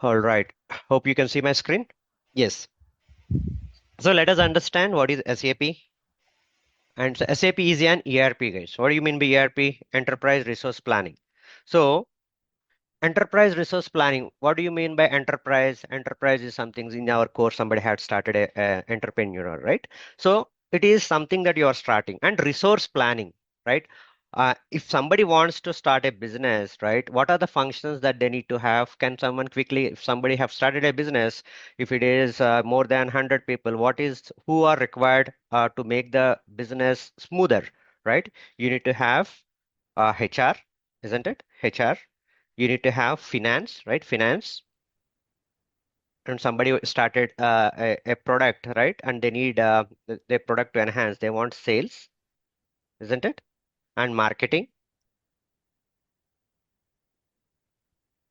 All right. Hope you can see my screen. Yes. So let us understand what is SAP. And so SAP is an ERP, guys. What do you mean by ERP? Enterprise Resource Planning. So enterprise resource planning. What do you mean by enterprise? Enterprise is something in our course somebody had started a entrepreneur, right? So it is something that you are starting and resource planning, right? If somebody wants to start a business, right, what are the functions that they need to have? Can someone quickly, if somebody have started a business, if it is more than 100 people, who are required to make the business smoother, right? You need to have HR, isn't it? HR. You need to have finance, right? Finance. And somebody started a product, right? And they need their product to enhance. They want sales, isn't it? And marketing.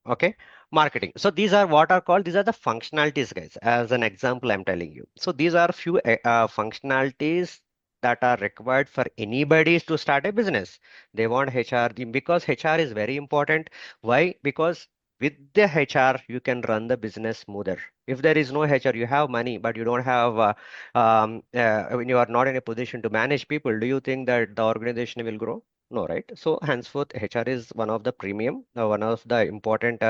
Okay. Marketing. So these are what are called, these are the functionalities, guys. As an example, I'm telling you. So these are few functionalities that are required for anybody to start a business. They want HR because HR is very important. Why? Because with the HR, you can run the business smoother. If there is no HR, you have money, but you don't have, when you are not in a position to manage people, do you think that the organization will grow? No, right? So henceforth, HR is one of the premium, one of the important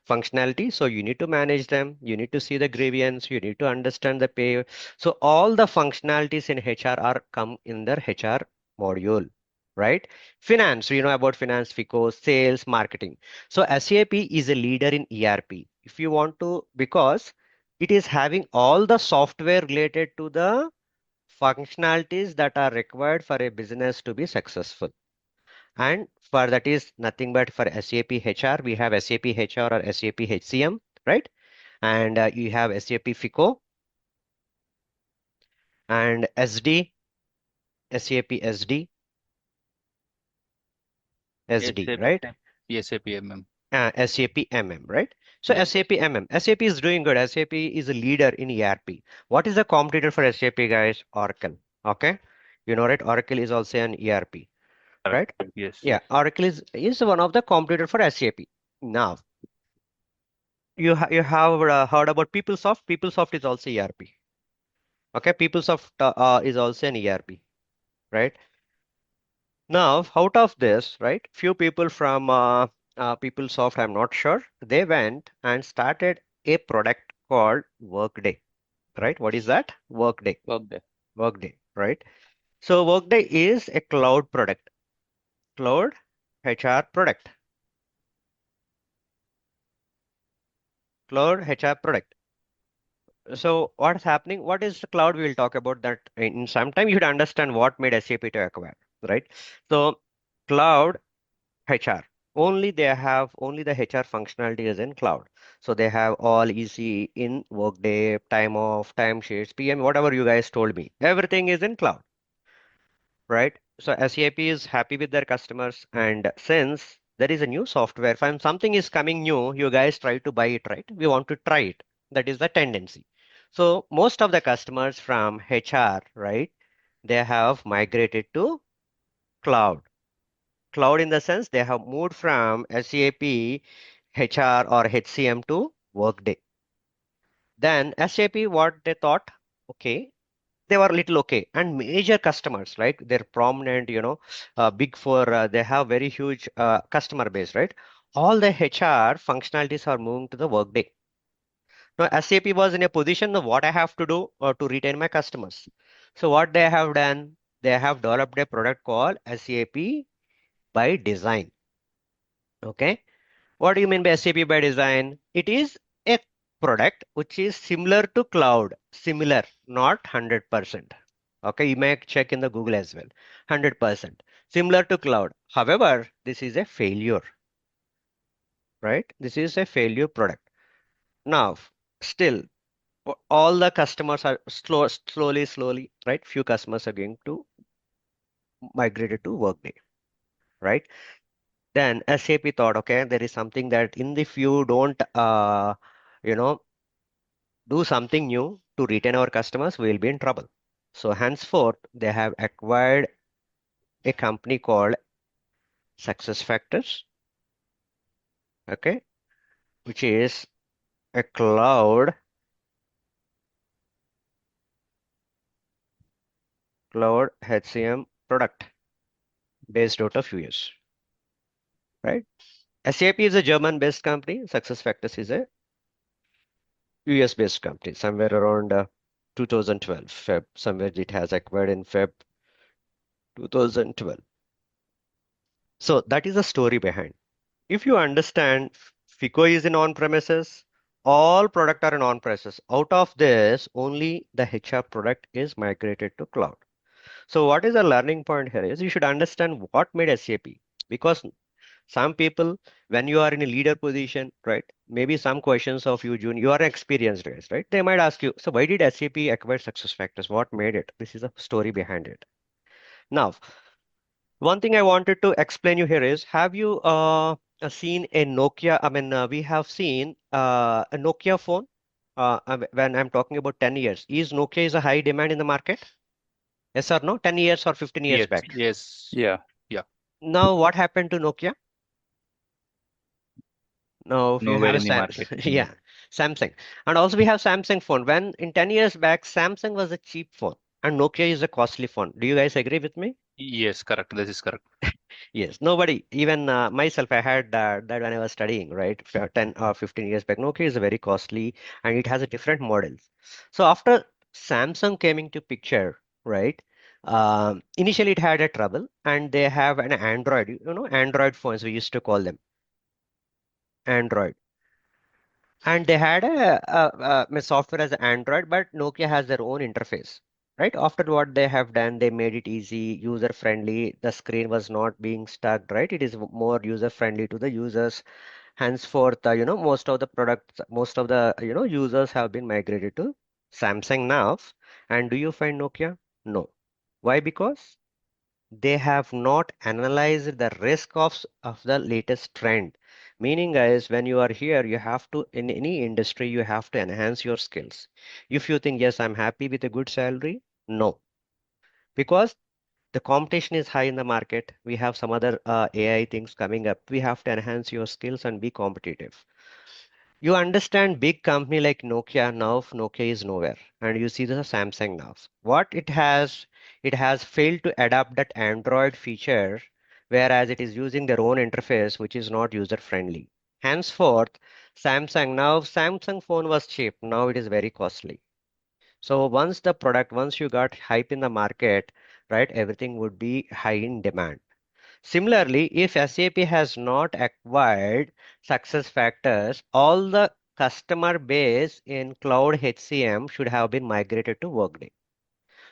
functionality. So you need to manage them. You need to see the grievance. You need to understand the pay. So all the functionalities in HR are come in their HR module, right? Finance, you know about finance, FICO, sales, marketing. So SAP is a leader in ERP. If you want to, because it is having all the software related to the functionalities that are required for a business to be successful. And for that is nothing but for SAP HR, we have SAP HR or SAP HCM, right? And you have SAP FICO and SD, SAP SD, SD, SAP, right? SAP MM. SAP MM, right? So Yeah. SAP MM, SAP is doing good. SAP is a leader in ERP. What is the competitor for SAP, guys? Oracle. Okay. You know, right? Oracle is also an ERP, Correct. right? Yes. Yeah, Oracle is one of the competitor for SAP. Now, you have heard about PeopleSoft. PeopleSoft is also ERP. Okay, PeopleSoft is also an ERP, right? Now, out of this, right, few people from PeopleSoft, I'm not sure, they went and started a product called Workday, right? What is that? Workday. Okay. Workday, right? So Workday is a cloud product, cloud HR product, cloud HR product. So what's happening? What is the cloud? We will talk about that in some time. You should understand what made SAP to acquire, right? So cloud HR. Only they have only the HR functionality is in cloud. So they have all easy in Workday, time off, time sheets, PM, whatever you guys told me. Everything is in cloud, right? So SAP is happy with their customers. And since there is a new software, if something is coming new, you guys try to buy it, right? We want to try it. That is the tendency. So most of the customers from HR, right, they have migrated to cloud. Cloud in the sense they have moved from SAP, HR or HCM to Workday. Then SAP, what they thought, okay, they were little okay. And major customers, right? They're prominent, big four, they have very huge customer base, right? All the HR functionalities are moving to the Workday. Now, SAP was in a position of what I have to do to retain my customers. So what they have done, they have developed a product called SAP by design. Okay. What do you mean by SAP by design? It is a product which is similar to cloud, similar, not 100%. Okay, you may check in the Google as well. 100%. Similar to cloud. However, this is a failure, right? This is a failure product. Now, still, all the customers are slowly, right? Few customers are going to migrate it to Workday, right? Then SAP thought, okay, there is something that in if you don't, you know, do something new to retain our customers, we will be in trouble. So henceforth, they have acquired a company called SuccessFactors, okay, which is A cloud HCM product based out of US, right? SAP is a German-based company. SuccessFactors is a US-based company. Somewhere around 2012, Feb, somewhere it has acquired in Feb 2012. So that is the story behind. If you understand, FICO is in on-premises, all product are in on-premises. Out of this, only the HR product is migrated to cloud. So what is the learning point here is you should understand what made SAP. Because some people, when you are in a leader position, right? Maybe some questions of you, June, you are experienced, guys, right? They might ask you, so why did SAP acquire SuccessFactors? What made it? This is a story behind it. Now, one thing I wanted to explain you here is, have you seen a Nokia? I mean, we have seen a Nokia phone. When I'm talking about 10 years, is Nokia is a high demand in the market? Yes or no? 10 years or 15 years Yes, back. yes, Yeah. yeah. Now, what happened to Nokia? Now, if you Nowhere have a in the market anymore. yeah, Samsung. And also we have Samsung phone. When in 10 years back, Samsung was a cheap phone and Nokia is a costly phone. Do you guys agree with me? Yes, correct. This is correct. Yes, nobody, even myself, I had that when I was studying, right? 10 or 15 years back. Nokia is very costly and it has a different models. So after Samsung came into picture, right? Initially it had a trouble and they have an Android, Android phones, we used to call them Android. And they had a software as Android, but Nokia has their own interface. Right after what they have done, they made it easy, user friendly. The screen was not being stuck, right? It is more user friendly to the users. Henceforth, most of the products, most of the users have been migrated to Samsung now. And do you find Nokia? No. Why? Because they have not analyzed the risk of the latest trend. Meaning, guys, when you are here, you have to, in any industry, you have to enhance your skills. If you think, yes, I'm happy with a good salary, no. Because the competition is high in the market. We have some other AI things coming up. We have to enhance your skills and be competitive. You understand big company like Nokia now, Nokia is nowhere. And you see the Samsung now. What it has failed to adapt that Android feature, whereas it is using their own interface, which is not user friendly. Henceforth, Samsung phone was cheap. Now it is very costly. So once you got hype in the market, right, everything would be high in demand. Similarly, if SAP has not acquired SuccessFactors, all the customer base in Cloud HCM should have been migrated to Workday.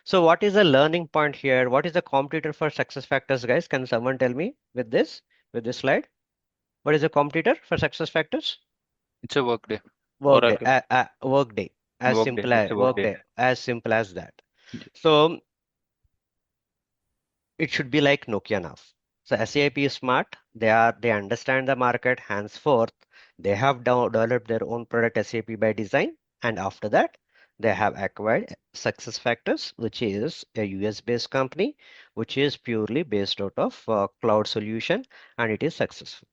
So what is the learning point here? What is the competitor for SuccessFactors, guys? Can someone tell me with this slide? What is the competitor for SuccessFactors? It's a workday. Workday, Oracle. Workday, Workday. It's a workday. As simple as that. Yes. So it should be like Nokia now. So SAP is smart. They understand the market. Henceforth, they have developed their own product SAP by design, and after that, they have acquired SuccessFactors, which is a US-based company, which is purely based out of cloud solution, and it is successful.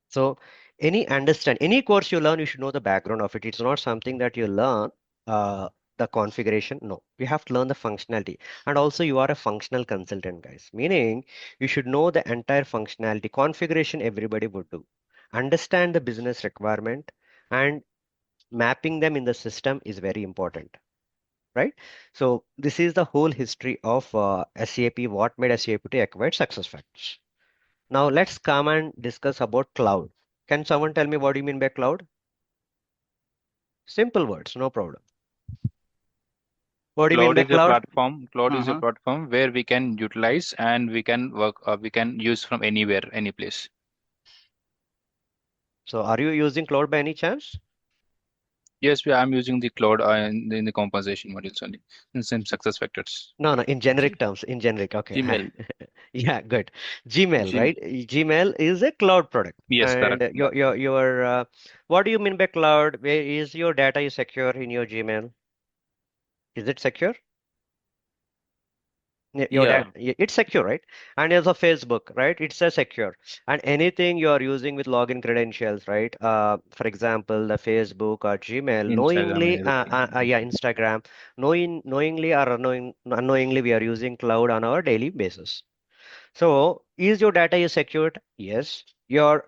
So any course you learn, you should know the background of it. It's not something that you learn the configuration. No, you have to learn the functionality. And also you are a functional consultant, guys. Meaning you should know the entire functionality. Configuration everybody would do. Understand the business requirement and mapping them in the system is very important. Right? So this is the whole history of SAP, what made SAP to acquire SuccessFactors. Now let's come and discuss about cloud. Can someone tell me what do you mean by cloud? Simple words, no problem. What do you mean Cloud by is a cloud? platform. Cloud is a Uh-huh. platform where we can utilize and we can work. We can use from anywhere, any place. So are you using cloud by any chance? Yes, I'm using the cloud in the composition modules only. In some success factors. No, no, in generic G terms, in generic. Okay. Gmail. Yeah, good. Gmail, Gmail. right? Gmail is a cloud product. Yes, correct. And what do you mean by cloud? Where is your data is secure in your Gmail? Is it secure? Your Yeah, data, it's secure, right? And as a Facebook, right, it's a secure. And anything you are using with login credentials, right? For example, the Facebook or Gmail, Instagram and knowingly, everything. yeah, Instagram, knowingly or unknowingly, we are using cloud on our daily basis. So, is your data is secured? Yes. Your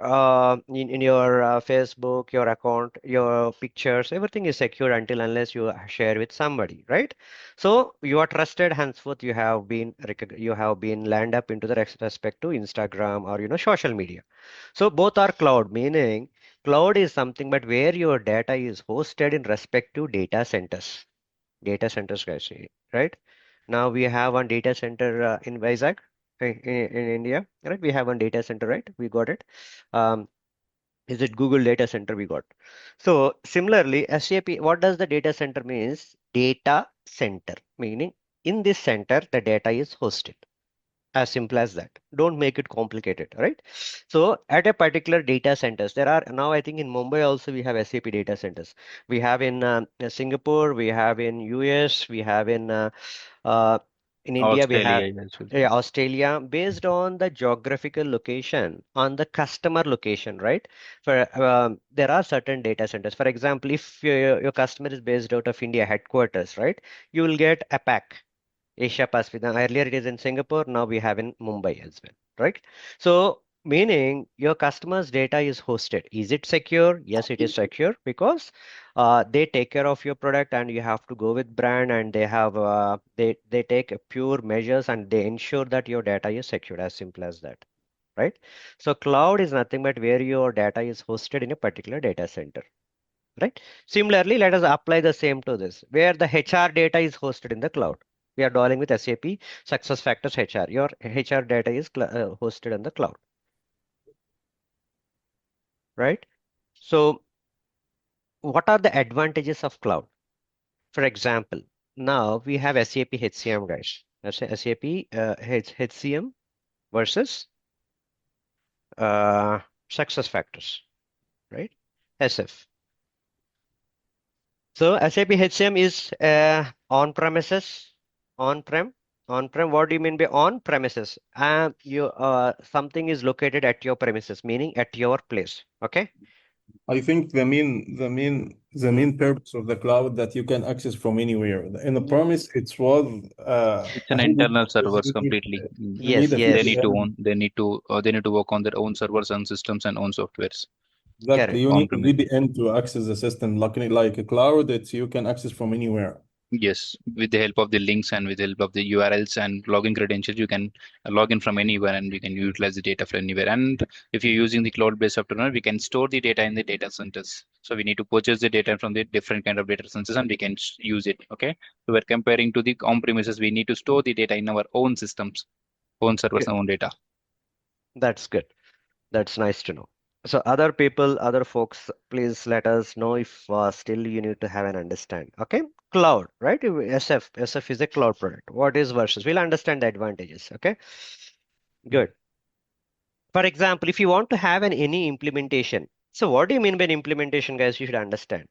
in your Facebook, your account, your pictures, everything is secure until unless you share with somebody, right? So you are trusted. Henceforth, you have been lined up into the respect to Instagram or social media. So both are cloud, meaning cloud is something, but where your data is hosted in respect to data centers. Data centers, guys, right? Now we have one data center in Vizag, in India, right? We have one data center, right? We got it. Um, is it Google data center we got? So similarly, SAP, what does the data center means? Data center, meaning in this center, the data is hosted. As simple as that. Don't make it complicated, right? So at a particular data centers, there are now I think in Mumbai also we have SAP data centers. We have in Singapore, we have in US, we have uh, in India, we have Australia, yes, will be. yeah, Australia, based on the geographical location, on the customer location, right? For there are certain data centers. For example, if your customer is based out of India headquarters, right? You will get APAC, Asia Pacific. Now, earlier it is in Singapore, now we have in Mumbai as well, right? So, meaning your customer's data is hosted. Is it secure? Yes, it is secure because they take care of your product and you have to go with brand and they take pure measures and they ensure that your data is secured. As simple as that, right? So, cloud is nothing but where your data is hosted in a particular data center. Right. Similarly, let us apply the same to this, where the HR data is hosted in the cloud. We are dealing with SAP SuccessFactors HR. Your HR data is hosted in the cloud, right? So, what are the advantages of cloud? For example, now we have SAP HCM, guys. Let's say SAP HCM versus uh, SuccessFactors, right? SF. So SAP HCM is on-premises, on-prem, on-prem. What do you mean by on-premises? Something is located at your premises, meaning at your place. Okay. I think the Mm. main purpose of the cloud that you can access from anywhere. In the premise, it was It's a an headache internal because servers completely. you need Yes, a They yes, need to VPN. own. They need to work on their own servers and systems and own softwares Exactly, correct. you on need a premise. VPN to access the system, like a cloud that you can access from anywhere. Yes, with the help of the links and with the help of the URLs and login credentials, you can log in from anywhere and we can utilize the data from anywhere. And if you're using the cloud-based software, we can store the data in the data centers. So we need to purchase the data from the different kind of data centers and we can use it. Okay. So we're comparing to the on-premises, we need to store the data in our own systems, own servers, Good. and own data. That's good. That's nice to know. So other people, other folks, please let us know if still you need to have an understand. Okay. Cloud, right? SF is a cloud product. What is versus? We'll understand the advantages. Okay. Good. For example, if you want to have any implementation, so what do you mean by an implementation, guys? You should understand.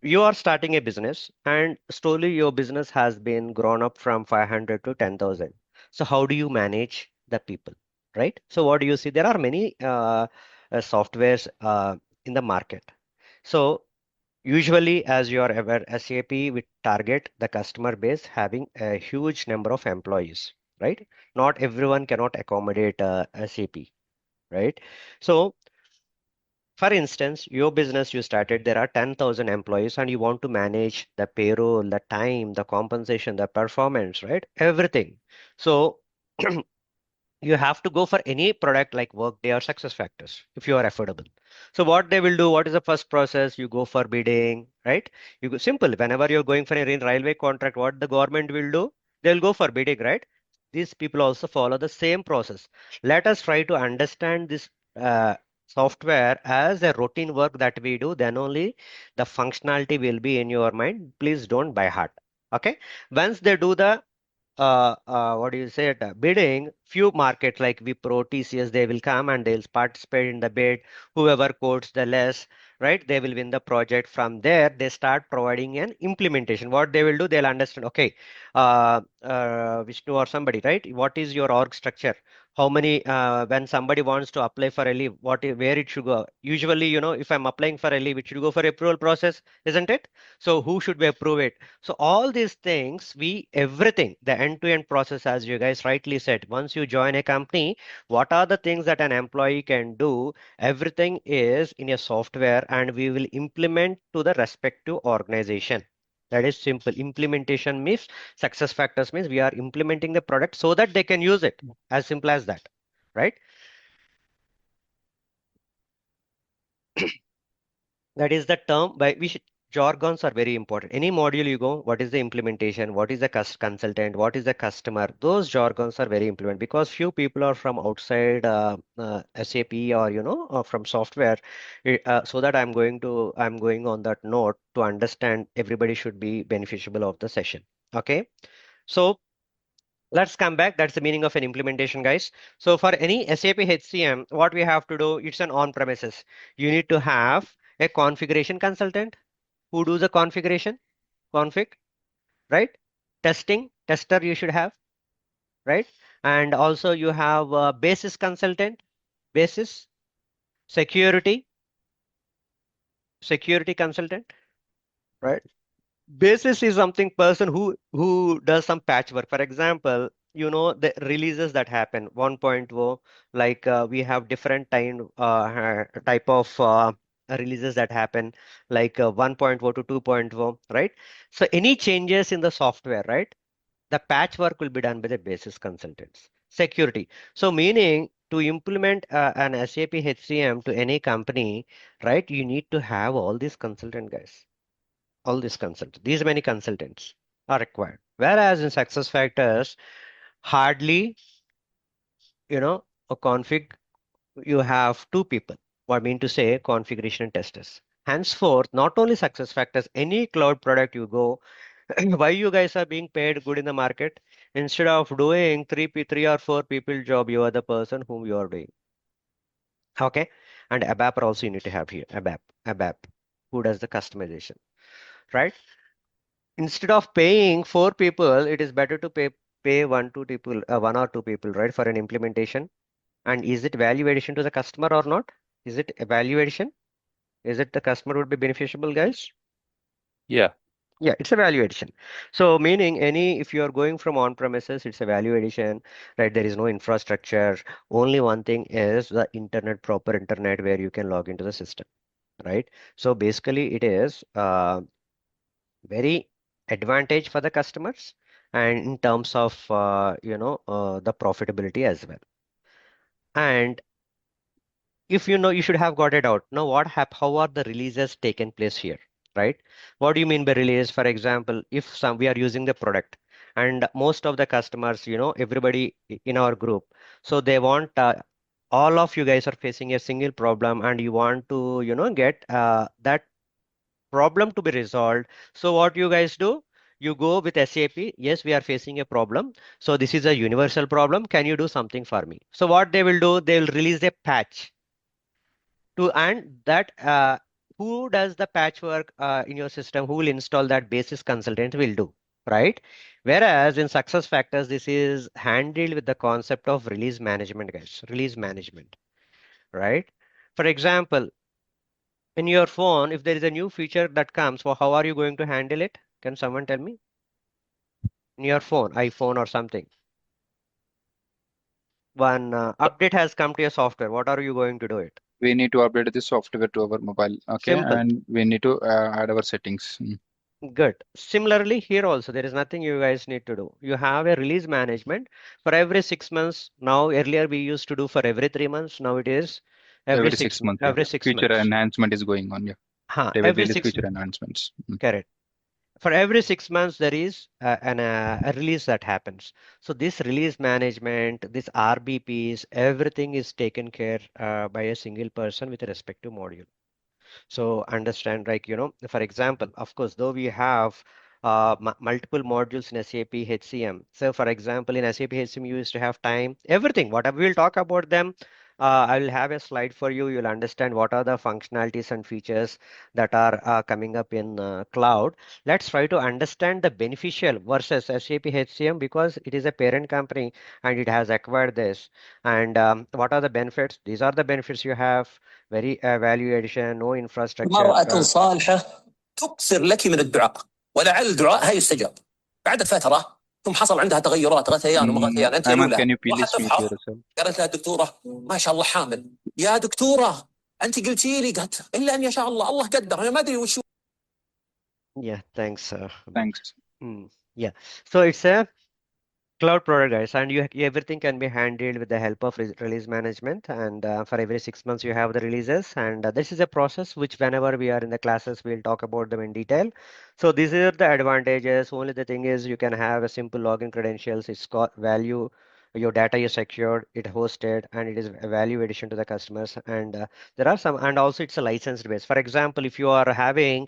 You are starting a business, and slowly your business has been grown up from 500 to 10,000. So how do you manage the people, right? So what do you see? There are many softwares in the market. So usually, as you are aware, SAP will target the customer base having a huge number of employees, right? Not everyone cannot accommodate SAP, right? So, for instance, your business you started, there are 10,000 employees and you want to manage the payroll, the time, the compensation, the performance, right? Everything. So, you have to go for any product like Workday or SuccessFactors if you are affordable. So what they will do, what is the first process? You go for bidding, right? You go simple. Whenever you're going for a railway contract, what the government will do? They'll go for bidding, right? These people also follow the same process. Let us try to understand this software as a routine work that we do. Then only the functionality will be in your mind. Please don't by heart. Okay. Once they do the what do you say it, bidding, few markets like Wipro, TCS, they will come and they'll participate in the bid. Whoever quotes the less, right, they will win the project. From there, they start providing an implementation. What they will do, they'll understand, okay, Vishnu or somebody, right? What is your org structure? How many, when somebody wants to apply for a leave, where it should go? Usually, if I'm applying for a leave, it should go for approval process, isn't it? So who should we approve it? So all these things, everything, the end-to-end process, as you guys rightly said, once you join a company, what are the things that an employee can do? Everything is in a software and we will implement to the respective organization. That is simple. Implementation means success factors means we are implementing the product so that they can use it. As simple as that, right? That is the term by which jargons are very important. Any module you go, what is the implementation? What is the consultant? What is the customer? Those jargons are very important because few people are from outside SAP or from software. So that I'm going on that note to understand everybody should be beneficial of the session. Okay, so let's come back. That's the meaning of an implementation, guys. So for any SAP HCM, what we have to do, it's an on-premises. You need to have a configuration consultant who do the configuration, config, right? Testing, tester you should have, right? And also you have a basis consultant, basis, security, security consultant, right? Basis is something person who does some patchwork. For example, the releases that happen 1.0, like we have different type of releases that happen, like 1.0 to 2.0, right? So any changes in the software, right? The patchwork will be done by the basis consultants. Security. So meaning to implement an SAP HCM to any company, right? You need to have all these consultant guys, all these consultants, these many consultants are required. Whereas in success factors, hardly, a config, you have two people. What I mean to say, configuration and testers. Henceforth, not only success factors, any cloud product you go, why you guys are being paid good in the market? Instead of doing three or four people job, you are the person whom you are doing. Okay. And ABAP also you need to have here. ABAP, who does the customization, right? Instead of paying four people, it is better to pay one or two people, right, for an implementation. And is it value addition to the customer or not? Is it a value addition? Is it the customer would be beneficial, guys? Yeah. Yeah, it's a value addition. So meaning if you are going from on-premises, it's a value addition, right? There is no infrastructure. Only one thing is the internet, proper internet where you can log into the system, right? So basically it is very advantage for the customers and in terms of the profitability as well. And if you should have got it out. Now how are the releases taken place here, right? What do you mean by release? For example, if we are using the product and most of the customers, everybody in our group, so they want all of you guys are facing a single problem and you want to get that problem to be resolved. So what you guys do? You go with SAP. Yes, we are facing a problem. So this is a universal problem. Can you do something for me? So what they will do, they will release a patch to and that who does the patchwork in your system, who will install that basis consultant will do, right? Whereas in success factors, this is handled with the concept of release management, guys. Release management, right? For example, in your phone, if there is a new feature that comes, well, how are you going to handle it? Can someone tell me? In your phone, iPhone or something, one update has come to your software. What are you going to do it? We need to update the software to our mobile. Okay. Simple. And we need to add our settings. Good. Similarly, here also, there is nothing you guys need to do. You have a release management for every 6 months. Now, earlier we used to do for every 3 months. Now it is every Every six, 6 months. Yeah. every six Feature months. enhancement is going on. Yeah. They will Every release six, feature enhancements. correct. For every 6 months, there is a release that happens. So this release management, this RBPs, everything is taken care by a single person with a respective module. So understand, like, for example, of course, though we have multiple modules in SAP HCM. So for example, in SAP HCM, you used to have time, everything, whatever we'll talk about them. I will have a slide for you. You'll understand what are the functionalities and features that are coming up in cloud. Let's try to understand the beneficial versus SAP HCM because it is a parent company and it has acquired this. And what are the benefits? These are the benefits you have. Very value addition, no infrastructure. مرأة صالحة تكثر لك من الدعاء ولعل دعائها يستجاب. بعد فترة ثم حصل عندها تغيرات غثيان ومغثيان، انت Ayman, الاولى can you please راحت mute تفحص yourself? قالت لها الدكتوره ما شاء الله حامل. يا دكتوره انت قلتي لي، قالت الا ان يشاء الله، الله قدر، انا ما ادري وش. Yeah, thanks. Thanks. Yeah, so it's a cloud product, guys, and everything can be handled with the help of release management. And for every 6 months, you have the releases, and this is a process which, whenever we are in the classes, we'll talk about them in detail. So these are the advantages. Only the thing is, you can have a simple login credentials. It's got value. Your data is secured, it hosted, and it is a value addition to the customers. And there are some, and also it's a licensed base. For example, if you are having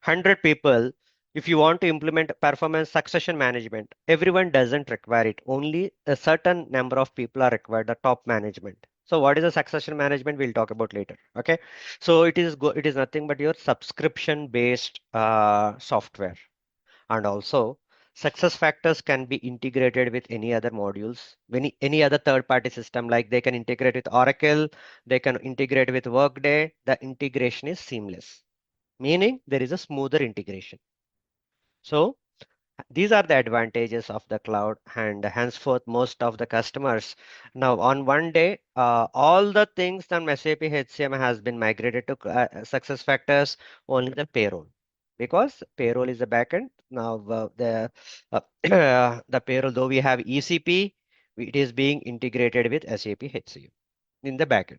100 people, if you want to implement performance succession management, everyone doesn't require it. Only a certain number of people are required, the top management. So what is the succession management? We'll talk about later. Okay. So it is nothing but your subscription based software. And also success factors can be integrated with any other modules, any other third party system, like they can integrate with Oracle, they can integrate with Workday. The integration is seamless, meaning there is a smoother integration. So these are the advantages of the cloud, and henceforth most of the customers now on one day, all the things on SAP HCM has been migrated to success factors, only the payroll, because payroll is the backend. Now uh, the payroll, though we have ECP, it is being integrated with SAP HCM in the backend.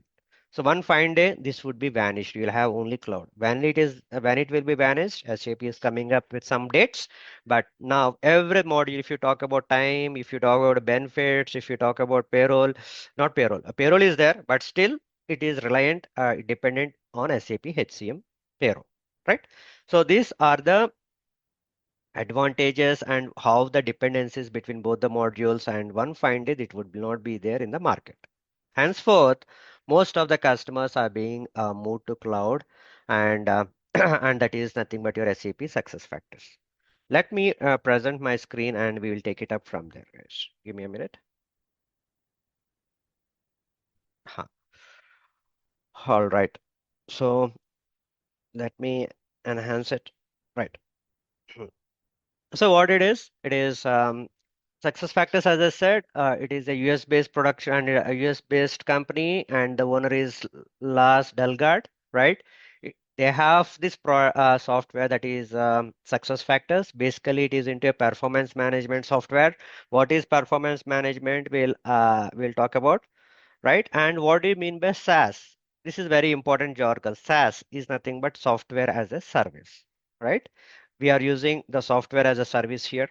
So one fine day, this would be vanished. You'll have only cloud. When it will be vanished, SAP is coming up with some dates. But now every module, if you talk about time, if you talk about benefits, if you talk about payroll, not payroll, payroll is there, but still it is reliant, dependent on SAP HCM payroll, right? So these are the advantages and how the dependencies between both the modules, and one fine day it would not be there in the market. Henceforth, most of the customers are being moved to cloud, and and that is nothing but your SAP SuccessFactors. Let me present my screen and we will take it up from there, guys. Give me a minute. Huh. All right. So let me enhance it. Right. So what it is SuccessFactors, as I said, it is a US based production and a US based company, and the owner is Lars Delgard, right? They have this software that is SuccessFactors. Basically, it is into a performance management software. What is performance management? We'll talk about, right? And what do you mean by SaaS? This is very important jargon. SaaS is nothing but software as a service, right? We are using the software as a service here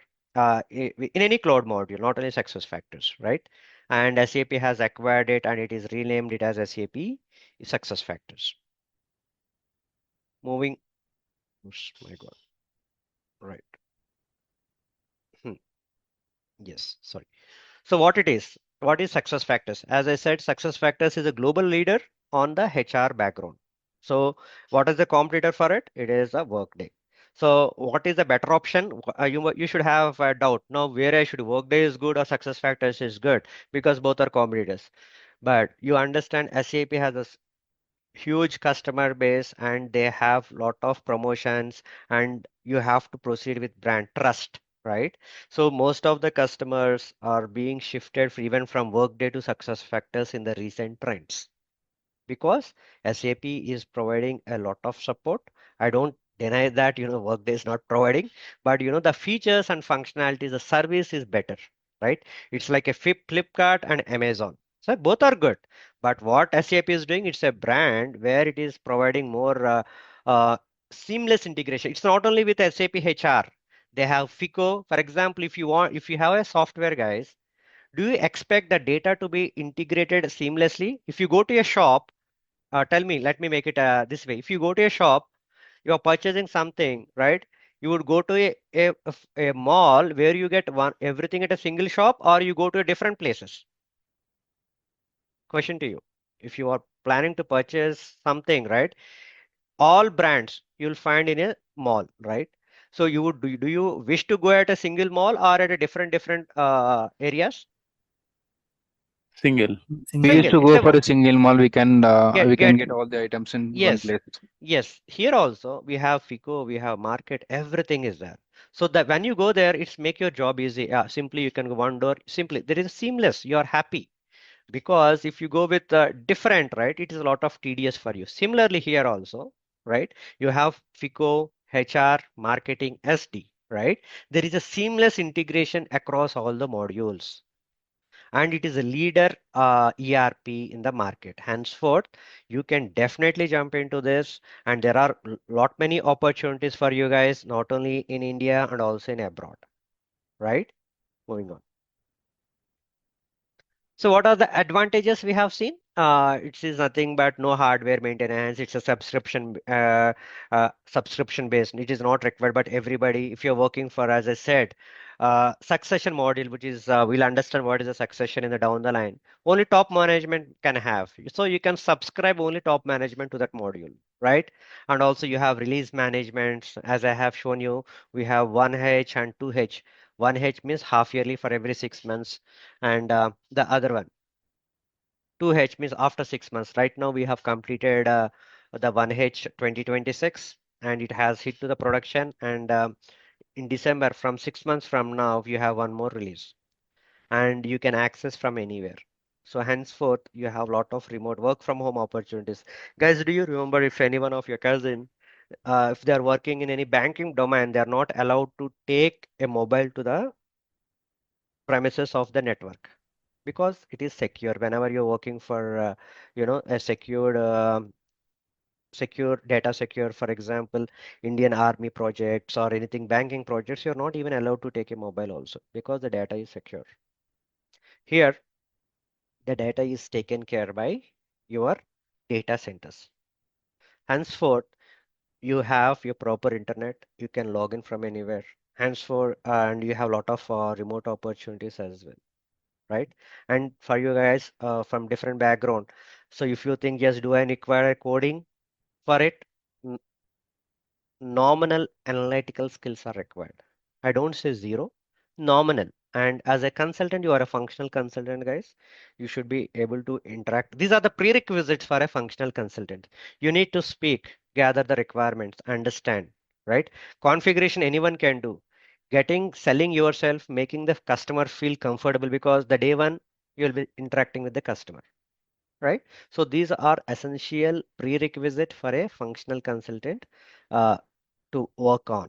in any cloud module, not only SuccessFactors, right? And SAP has acquired it and it is renamed it as SAP SuccessFactors. Moving, oops, my God, right. Yes, sorry. So what is SuccessFactors? As I said, SuccessFactors is a global leader on the HR background. So what is the competitor for it? It is a Workday. So what is the better option? You should have a doubt. Now where I should Workday is good or SuccessFactors is good, because both are competitors. But you understand SAP has a huge customer base and they have lot of promotions, and you have to proceed with brand trust, right? So most of the customers are being shifted even from Workday to SuccessFactors in the recent trends, because SAP is providing a lot of support. I don't deny that, Workday is not providing, but the features and functionalities, the service is better, right? It's like a Flipkart and Amazon. So both are good, but what SAP is doing, it's a brand where it is providing more seamless integration. It's not only with SAP HR. They have FICO, for example. If you have a software, guys, do you expect the data to be integrated seamlessly? If you go to a shop, tell me, let me make it this way. If you go to a shop, you are purchasing something, right? You would go to a mall where you get everything at a single shop, or you go to different places. Question to you. If you are planning to purchase something, right? All brands you'll find in a mall, right? So you would do you wish to go at a single mall or at a different areas? Single. We used Single. to It's go a for a single mall. We can get get all the items in one yes. place. Yes, here also we have FICO, we have market, everything is there. So that when you go there, it's make your job easy. Simply you can go one door. Simply there is seamless. You are happy. Because if you go with different, right, it is a lot of tedious for you. Similarly here also, right, you have FICO, HR, marketing, SD, right? There is a seamless integration across all the modules, and it is a leader ERP in the market. Henceforth, you can definitely jump into this, and there are lot many opportunities for you guys, not only in India and also in abroad, right? Moving on. So what are the advantages we have seen? It is nothing but no hardware maintenance. It's a subscription based. It is not required, but everybody, if you're working for, as I said, succession module, which is we'll understand what is a succession in the down the line. Only top management can have. So you can subscribe only top management to that module, right? And also you have release management. As I have shown you, we have 1H and 2H. 1H means half yearly for every 6 months, and the other one 2H means after 6 months. Right now we have completed the 1H 2026, and it has hit to the production, and in December, from 6 months from now, you have one more release, and you can access from anywhere. So henceforth you have a lot of remote work from home opportunities. Guys, do you remember, if any one of your cousin, if they are working in any banking domain, they are not allowed to take a mobile to the premises of the network, because it is secure. Whenever you're working for a secure data, secure, for example, Indian army projects or anything banking projects, you're not even allowed to take a mobile also, because the data is secure. Here the data is taken care by your data centers. Henceforth you have your proper internet, you can log in from anywhere. Henceforth, and you have a lot of remote opportunities as well, right? And for you guys from different background, so if you think, yes, do I require coding for it? N- Nominal analytical skills are required. I don't say zero, nominal. And as a consultant, you are a functional consultant, guys. You should be able to interact. These are the prerequisites for a functional consultant. You need to speak, gather the requirements, understand, right? Configuration anyone can do. Selling yourself, making the customer feel comfortable, because the day one you'll be interacting with the customer, right? So these are essential prerequisite for a functional consultant uh, to work on.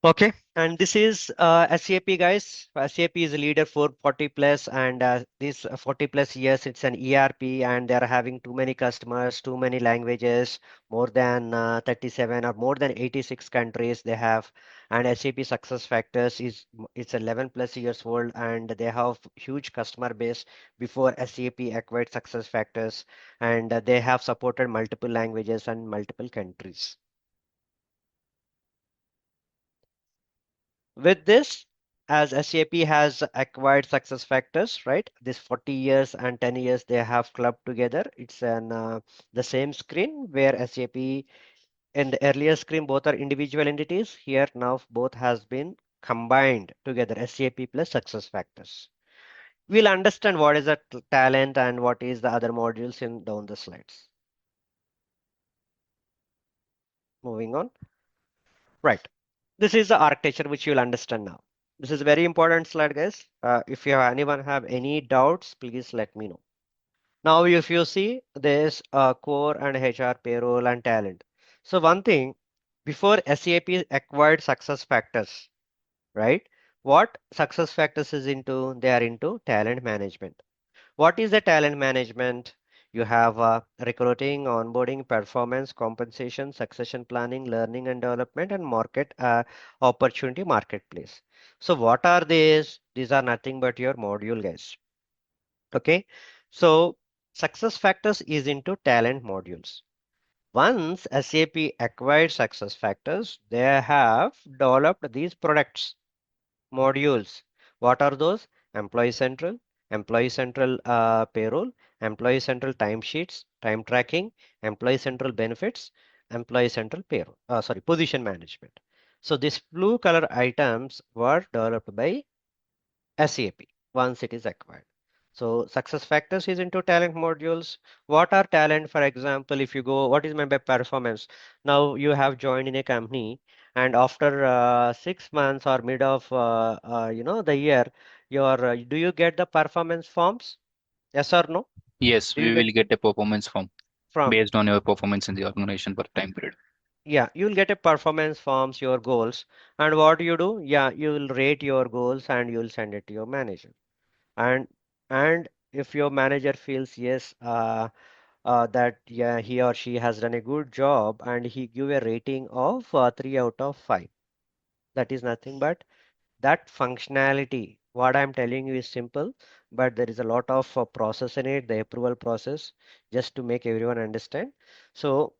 Okay, and this is SAP, guys. SAP is a leader for 40 plus, and this 40 plus years, it's an ERP, and they're having too many customers, too many languages, more than 37 or more than 86 countries they have. And SAP SuccessFactors it's 11 plus years old, and they have huge customer base before SAP acquired SuccessFactors, and they have supported multiple languages and multiple countries. With this, as SAP has acquired SuccessFactors, right? This 40 years and 10 years they have clubbed together. It's an the same screen where SAP in the earlier screen both are individual entities. Here now both has been combined together, SAP plus SuccessFactors. We'll understand what is the talent and what is the other modules in down the slides. Moving on. Right. This is the architecture which you'll understand now. This is a very important slide, guys. If you have anyone have any doubts, please let me know. Now, if you see this core and HR, payroll and talent. So one thing, before SAP acquired SuccessFactors, right? What SuccessFactors is into? They are into talent management. What is the talent management? You have recruiting, onboarding, performance, compensation, succession planning, learning and development, and market opportunity marketplace. So what are these? These are nothing but your module, guys. Okay. So success factors is into talent modules. Once SAP acquired SuccessFactors, they have developed these products, modules. What are those? Employee Central Payroll, Employee Central Timesheets, Time Tracking, Employee Central Benefits, Employee Central Payroll, sorry, Position Management. So these blue color items were developed by SAP once it is acquired. So success factors is into talent modules. What are talent? For example, if you go, what is meant by performance? Now you have joined in a company, and after 6 months or mid of the year, do you get the performance forms? Yes or no? Yes, Do you we get will get a performance form from? based on your performance in the organization per time period. Yeah, you'll get a performance forms, your goals, and what you do? Yeah, you will rate your goals and you'll send it to your manager. and and if your manager feels yes that yeah he or she has done a good job and he give a rating of 3 out of 5, that is nothing but that functionality. What I'm telling you is simple, but there is a lot of process in it, the approval process, just to make everyone understand. So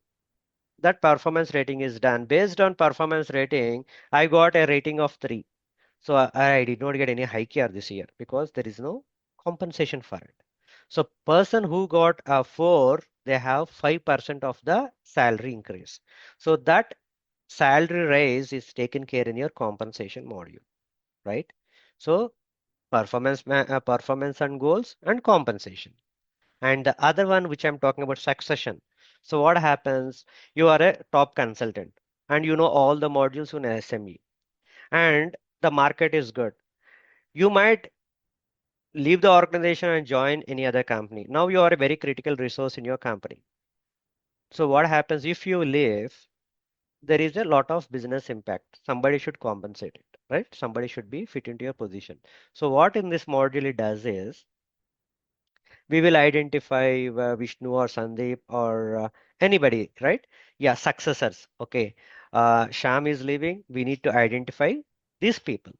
that performance rating is done. Based on performance rating, I got a rating of 3. So I did not get any hike here this year because there is no compensation for it. So person who got a 4, they have 5% of the salary increase. So that salary raise is taken care in your compensation module, right? So performance and goals and compensation. And the other one which I'm talking about, succession. So what happens? You are a top consultant and you know all the modules in SME and the market is good. You might leave the organization and join any other company. Now you are a very critical resource in your company. So what happens if you leave? There is a lot of business impact. Somebody should compensate it, right? Somebody should be fit into your position. So what in this module it does is we will identify Vishnu or Sandeep or anybody, right? Yeah, successors. Okay. Sham is leaving. We need to identify these people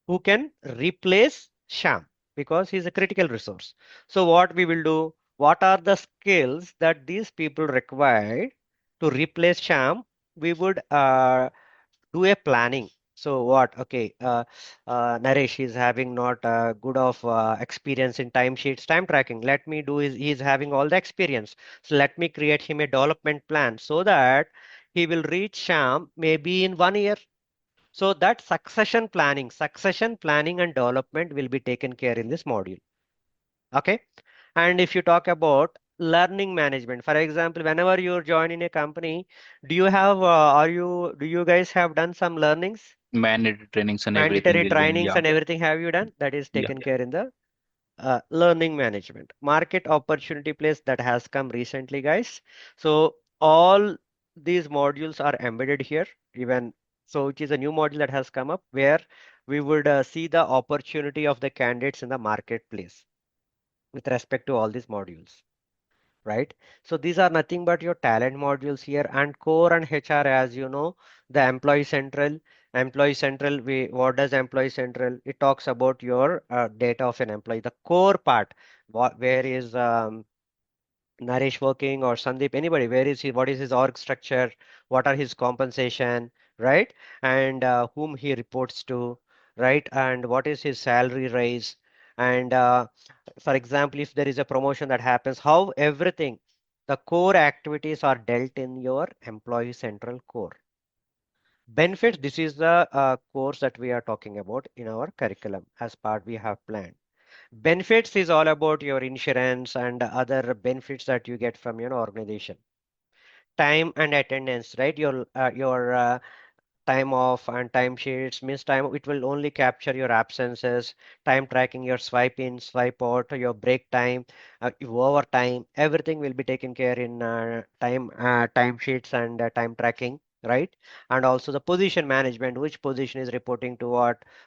who can replace Sham because he's a critical resource. So what we will do, what are the skills that these people require to replace Sham? We would do a planning. So what? Okay, Naresh is having not good of experience in timesheets, time tracking. Let me do is he's having all the experience. So let me create him a development plan so that he will reach Sham maybe in 1 year. So that succession planning and development will be taken care in this module. Okay. And if you talk about learning management, for example, whenever you join in a company, do you have, do you guys have done some learnings, Mandatory trainings and everything mandatory will be, trainings yeah, and everything have you done? That is yeah. taken care in the learning management. Market opportunity place that has come recently, guys. So all these modules are embedded here, even so it is a new module that has come up where we would see the opportunity of the candidates in the marketplace with respect to all these modules, right? So these are nothing but your talent modules here and core and HR, as you know, the employee central, what does employee central? It talks about your data of an employee, the core part, where is Naresh working or Sandeep, anybody, where is he, what is his org structure, what are his compensation, right? And whom he reports to, right? And what is his salary raise? And for example, if there is a promotion that happens, how everything, the core activities are dealt in your employee central core. Benefits, this is the course that we are talking about in our curriculum as part we have planned. Benefits is all about your insurance and other benefits that you get from your organization. Time and attendance, right? Your time off and time sheets, missed time, it will only capture your absences, time tracking, your swipe in, swipe out, your break time, your overtime, everything will be taken care in time sheets and time tracking, right? And also the position management, which position is reporting to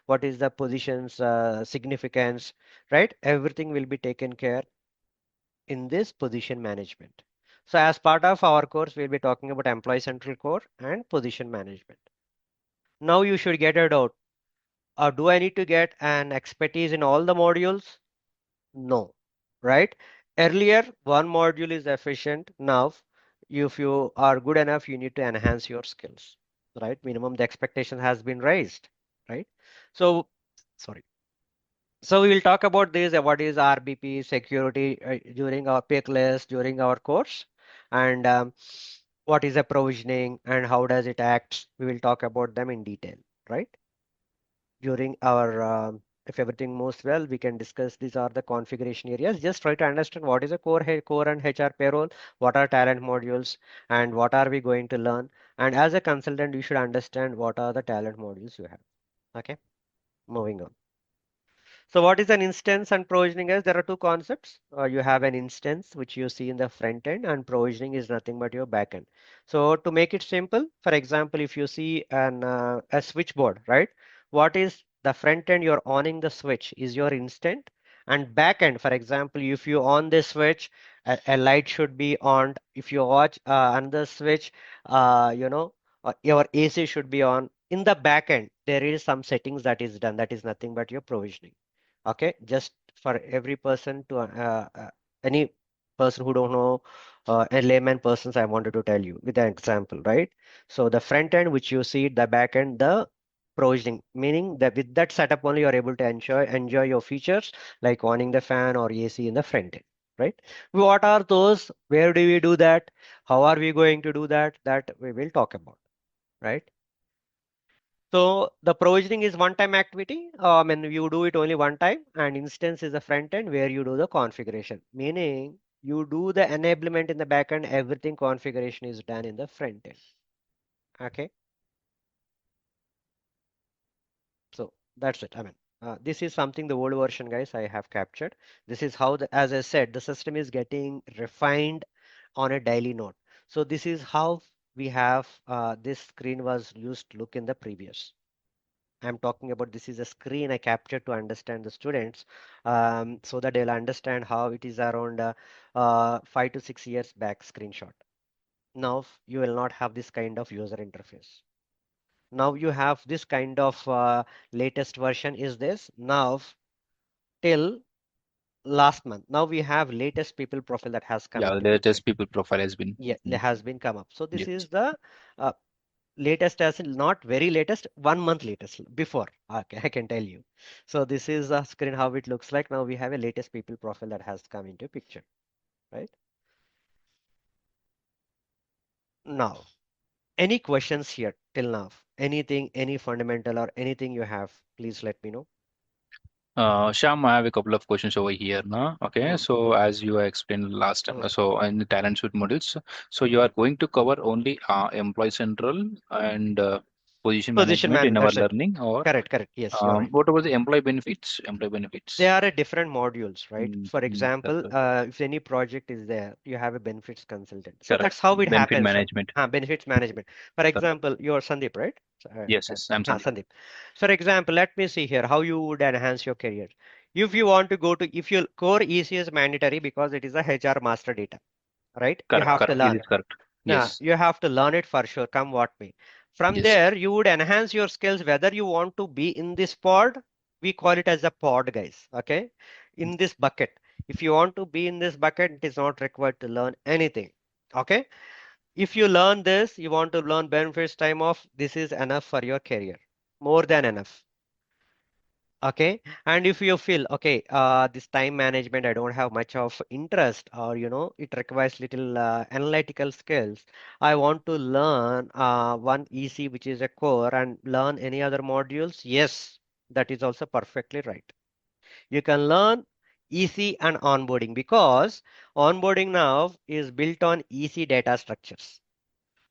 what is the position's significance, right? Everything will be taken care in this position management. So as part of our course, we'll be talking about employee central core and position management. Now you should get it out. Do I need to get an expertise in all the modules? No, right? Earlier, one module is efficient. Now if you are good enough, you need to enhance your skills, right? Minimum the expectation has been raised, right? So, sorry. So we will talk about this, what is RBP security during our pick list, during our course, and what is a provisioning and how does it act. We will talk about them in detail, right? During our, if everything moves well, we can discuss these are the configuration areas. Just try to understand what is a core and HR payroll, what are talent modules, and what are we going to learn. And as a consultant, you should understand what are the talent modules you have. Okay, moving on. So what is an instance and provisioning is? There are two concepts. You have an instance which you see in the front end, and provisioning is nothing but your back end. So to make it simple, for example, if you see a switchboard, right? What is the front end? You're owning the switch is your instant, and back end, for example, if you on the switch, a light should be on. If you watch another switch, your AC should be on. In the back end, there is some settings that is done. That is nothing but your provisioning. Okay, just for every person to any person who don't know a layman persons, I wanted to tell you with an example, right? So the front end which you see, the back end, the provisioning, meaning that with that setup only you're able to enjoy your features like owning the fan or AC in the front end, right? What are those? Where do we do that? How are we going to do that? That we will talk about, right? So the provisioning is one-time activity. And you do it only one time, and instance is the front end where you do the configuration, meaning you do the enablement in the back end, everything configuration is done in the front end. Okay. So that's it. I mean, this is something the old version, guys, I have captured. This is how the, as I said, the system is getting refined on a daily note. So this is how we have this screen was used to look in the previous. I'm talking about this is a screen I captured to understand the students so that they'll understand how it is around 5 to 6 years back screenshot. Now you will not have this kind of user interface. Now you have this kind of latest version is this now till last month. Now we have latest people profile that has come Yeah, into the picture. latest people profile has been. Yeah, there has been come up. So this Yes. is the uh, latest as in not very latest, 1 month latest before. Okay, I can tell you. So this is a screen how it looks like. Now we have a latest people profile that has come into picture, right? Now, any questions here till now? Anything, any fundamental or anything you have, please let me know. Sham, I have a couple of questions over here now. Okay, Mm, so as you explained last time, mm. so in the talent suite modules, so you are going to cover only employee central and position Position management in man, our that's it. learning, or Correct, correct. Yes, you're right. what about the employee benefits? Employee They benefits. are a different modules, right? For That's example, right. if any project is there, you have a benefits consultant. So Correct. that's how it Benefit happens. management. Benefits management. For Correct. example, you're Sandeep, right? Yes, yes, I'm Sandeep. Sandeep. For example, let me see here how you would enhance your career. If you want to go to, if your core EC is mandatory because it is a HR master data, right? You Correct, have to correct. It learn. is correct. Yeah, Yes, you have to learn it for sure, come what may. From yes, there, you would enhance your skills, whether you want to be in this pod, we call it as a pod, guys, okay? In this bucket. If you want to be in this bucket, it is not required to learn anything, okay? If you learn this, you want to learn benefits, time off, this is enough for your career, more than enough. Okay, and if you feel okay, this time management, I don't have much of interest, or it requires little analytical skills. I want to learn one EC, which is a core, and learn any other modules. Yes, that is also perfectly right. You can learn EC and onboarding because onboarding now is built on EC data structures.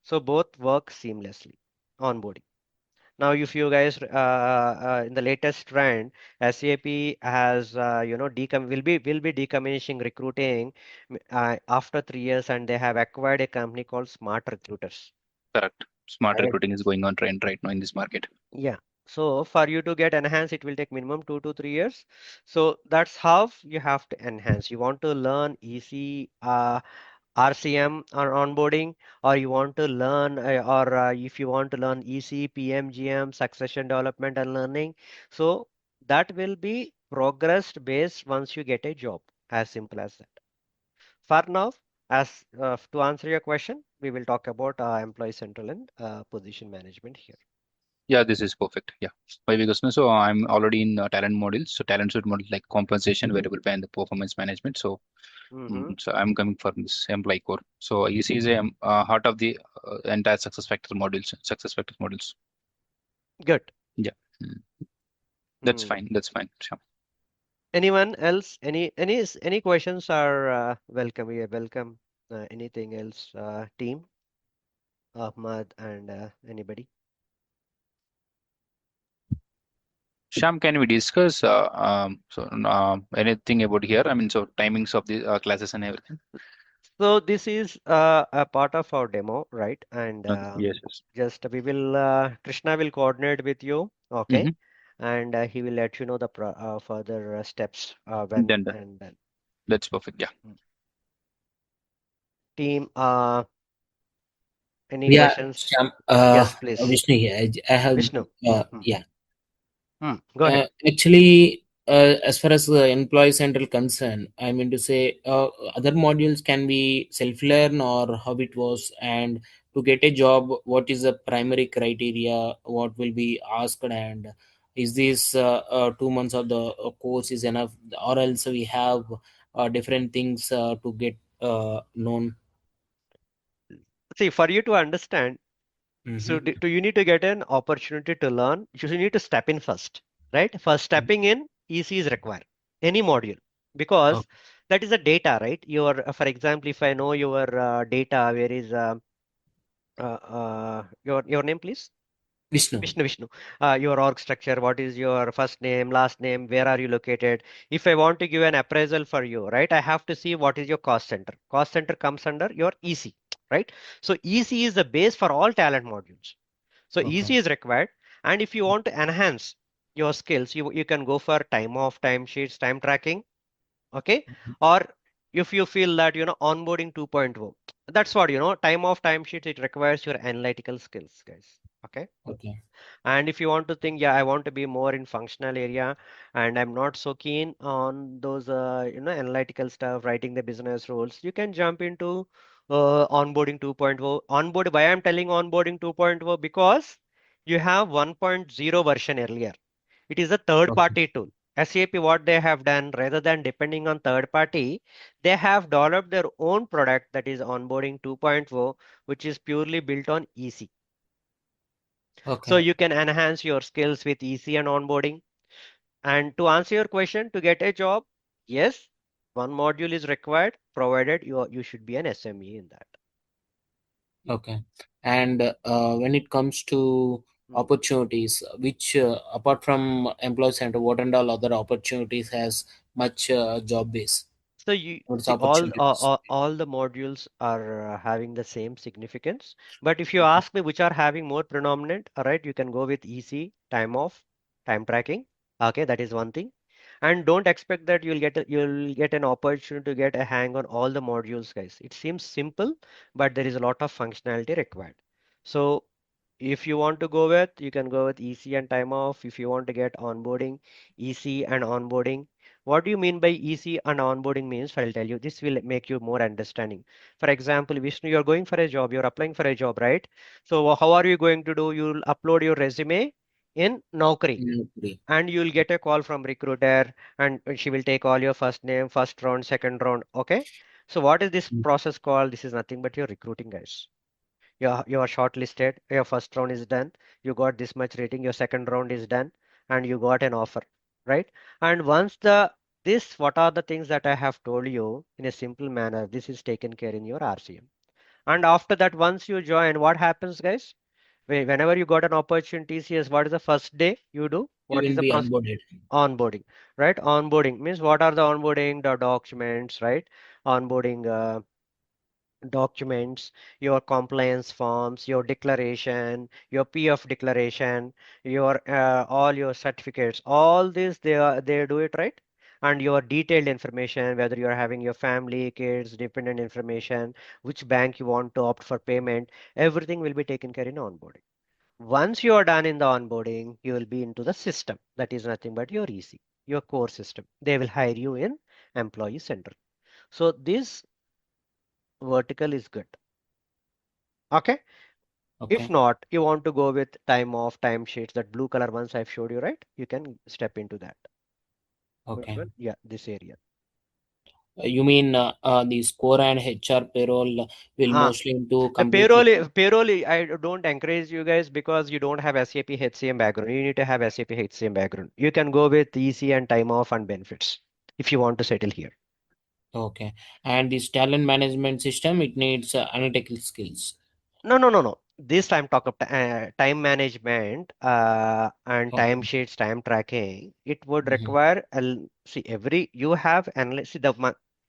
So both work seamlessly. Onboarding. Now, if you guys in the latest trend, SAP has will be decommissioning recruiting after 3 years, and they have acquired a company called Smart Recruiters. correct. Smart Right? recruiting is going on trend right now in this market. Yeah. So for you to get enhanced, it will take minimum 2 to 3 years. So that's how you have to enhance. You want to learn EC, RCM or onboarding, or you want to learn, or if you want to learn EC, PMGM, succession development and learning. So that will be progressed based once you get a job, as simple as that. For now, as to answer your question, we will talk about employee central and position management here. Yeah, this is perfect. Yeah. Why? Because no, so I'm already in talent modules. So talent suite model like compensation, variable pay, and the performance management. So, Mm-hmm. so I'm coming from this employee core. So EC is a heart of the entire success factor modules. Success factors modules. Good. Yeah. Mm. That's Mm. fine. That's fine. Sure. Anyone else? Any questions are welcome. We are welcome. Anything else? Team, Ahmad and anybody? Sham, can we discuss anything about here? I mean, so timings of the classes and everything. So this is a part of our demo, right? And Okay. Yes. Yes. just we will Krishna will coordinate with you, okay? Mm-hmm. And he will let you know the further steps when Then and then. that's perfect. Yeah. Mm. Team, any Yeah, questions? Shyam, Yes, please. Vishnu here. I have, Vishnu. Mm. yeah. Go ahead. Actually, as far as the employee central concern, I mean to say, other modules can be self-learn or how it was, and to get a job, what is the primary criteria? What will be asked, and is this 2 months of the course is enough, or else we have different things to get known. See, for you to understand, so Mm-hmm. you need to get an opportunity to learn. You need to step in first, right? For stepping in, EC is required. Any module, because that is the data, right? Your, for example, if I know your data, where is your name, please? Vishnu. Vishnu. Your org structure, what is your first name, last name, where are you located? If I want to give an appraisal for you, right, I have to see what is your cost center. Cost center comes under your EC, right? So EC is the base for all talent modules. So Okay. EC is required. And if you want to enhance your skills, you can go for time off, time sheets, time tracking, okay? Or if you feel that, onboarding 2.0, that's what, time off, time sheets, it requires your analytical skills, guys. Okay. Okay. And if you want to think, yeah, I want to be more in functional area and I'm not so keen on those, analytical stuff, writing the business rules, you can jump into onboarding 2.0. Onboard, why I'm telling onboarding 2.0? Because you have 1.0 version earlier. It is a third Okay. party tool. SAP, what they have done, rather than depending on third party, they have developed their own product, that is onboarding 2.0, which is purely built on EC. So Okay. you can enhance your skills with EC and onboarding. And to answer your question, to get a job, yes, one module is required, provided you should be an SME in that. Okay. And when it comes to Hmm. opportunities, which apart from employee center, what and all other opportunities has much job base? So you What's see, opportunities? all the modules are having the same significance. But if you ask me which are having more predominant, all right, you can go with EC, time off, time tracking. Okay, that is one thing. And don't expect that you'll get an opportunity to get a hang on all the modules, guys. It seems simple, but there is a lot of functionality required. So if you want to go with, you can go with EC and time off. If you want to get onboarding, EC and onboarding. What do you mean by EC and onboarding means? I'll tell you. This will make you more understanding. For example, Vishnu, you're going for a job, you're applying for a job, right? So how are you going to do? You'll upload your resume in Naukri Okay. and you'll get a call from recruiter and she will take all your first name, first round, second round. Okay. So what is this Mm. process called? This is nothing but your recruiting, guys. You are shortlisted, your first round is done, you got this much rating, your second round is done, and you got an offer, right? And once this, what are the things that I have told you in a simple manner, this is taken care in your RCM. And after that, once you join, what happens, guys? Whenever you got an opportunity, yes, what is the first day you do? You What is will the be process? onboarded. Onboarding, right? Onboarding means what are the onboarding, the documents, right? Onboarding documents, your compliance forms, your declaration, your PF declaration, your all your certificates, all this they do it, right? And your detailed information, whether you're having your family, kids, dependent information, which bank you want to opt for payment, everything will be taken care in onboarding. Once you are done in the onboarding, you will be into the system. That is nothing but your EC, your core system. They will hire you in Employee Central. So this vertical is good. Okay. If Okay. not, you want to go with time off, time sheets, that blue color ones I've showed you, right? You can step into that. Okay. Yeah, this area. You mean the score and HR payroll will Ah, mostly into a completely. payroll, I don't encourage you guys because you don't have SAP HCM background. You need to have SAP HCM background. You can go with EC and time off and benefits if you want to settle here. Okay. And this talent management system, it needs analytical skills. No. This time talk of time management and time Okay. sheets, time tracking. It would Mhm. require see every you have analyze see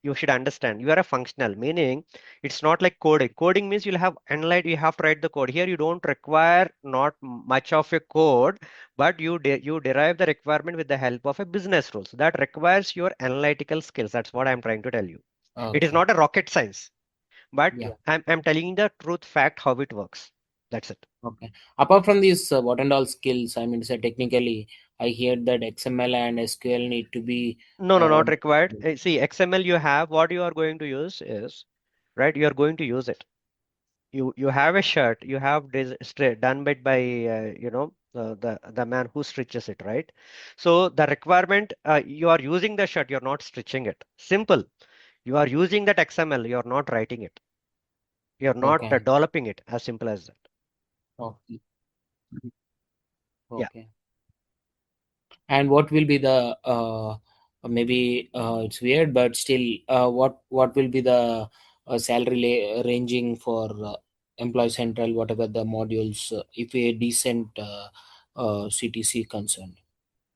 you should understand you are a functional meaning it's not like coding. Coding means you'll have analyze you have to write the code. Here you don't require not much of a code, but you derive the requirement with the help of a business rules that requires your analytical skills. That's what I'm trying to tell you. It is Okay. not a rocket science. But Yeah. I'm telling you the truth fact how it works. That's it. Okay. Apart from these, what and all skills, I mean, to say technically, I hear that XML and SQL need to be. No, Uh, not required. See, XML you have, what you are going to use is, right, you are going to use it. You have a shirt, you have this done by the man who stitches it, right? So the requirement, you are using the shirt, you're not stitching it. Simple. You are using that XML, you're not writing it. You're not okay. developing it. As simple as that. Okay. Yeah. Okay. And what will be the maybe it's weird, but still, what will be the salary ranging for Employee Central, whatever the modules, if a decent CTC concerned?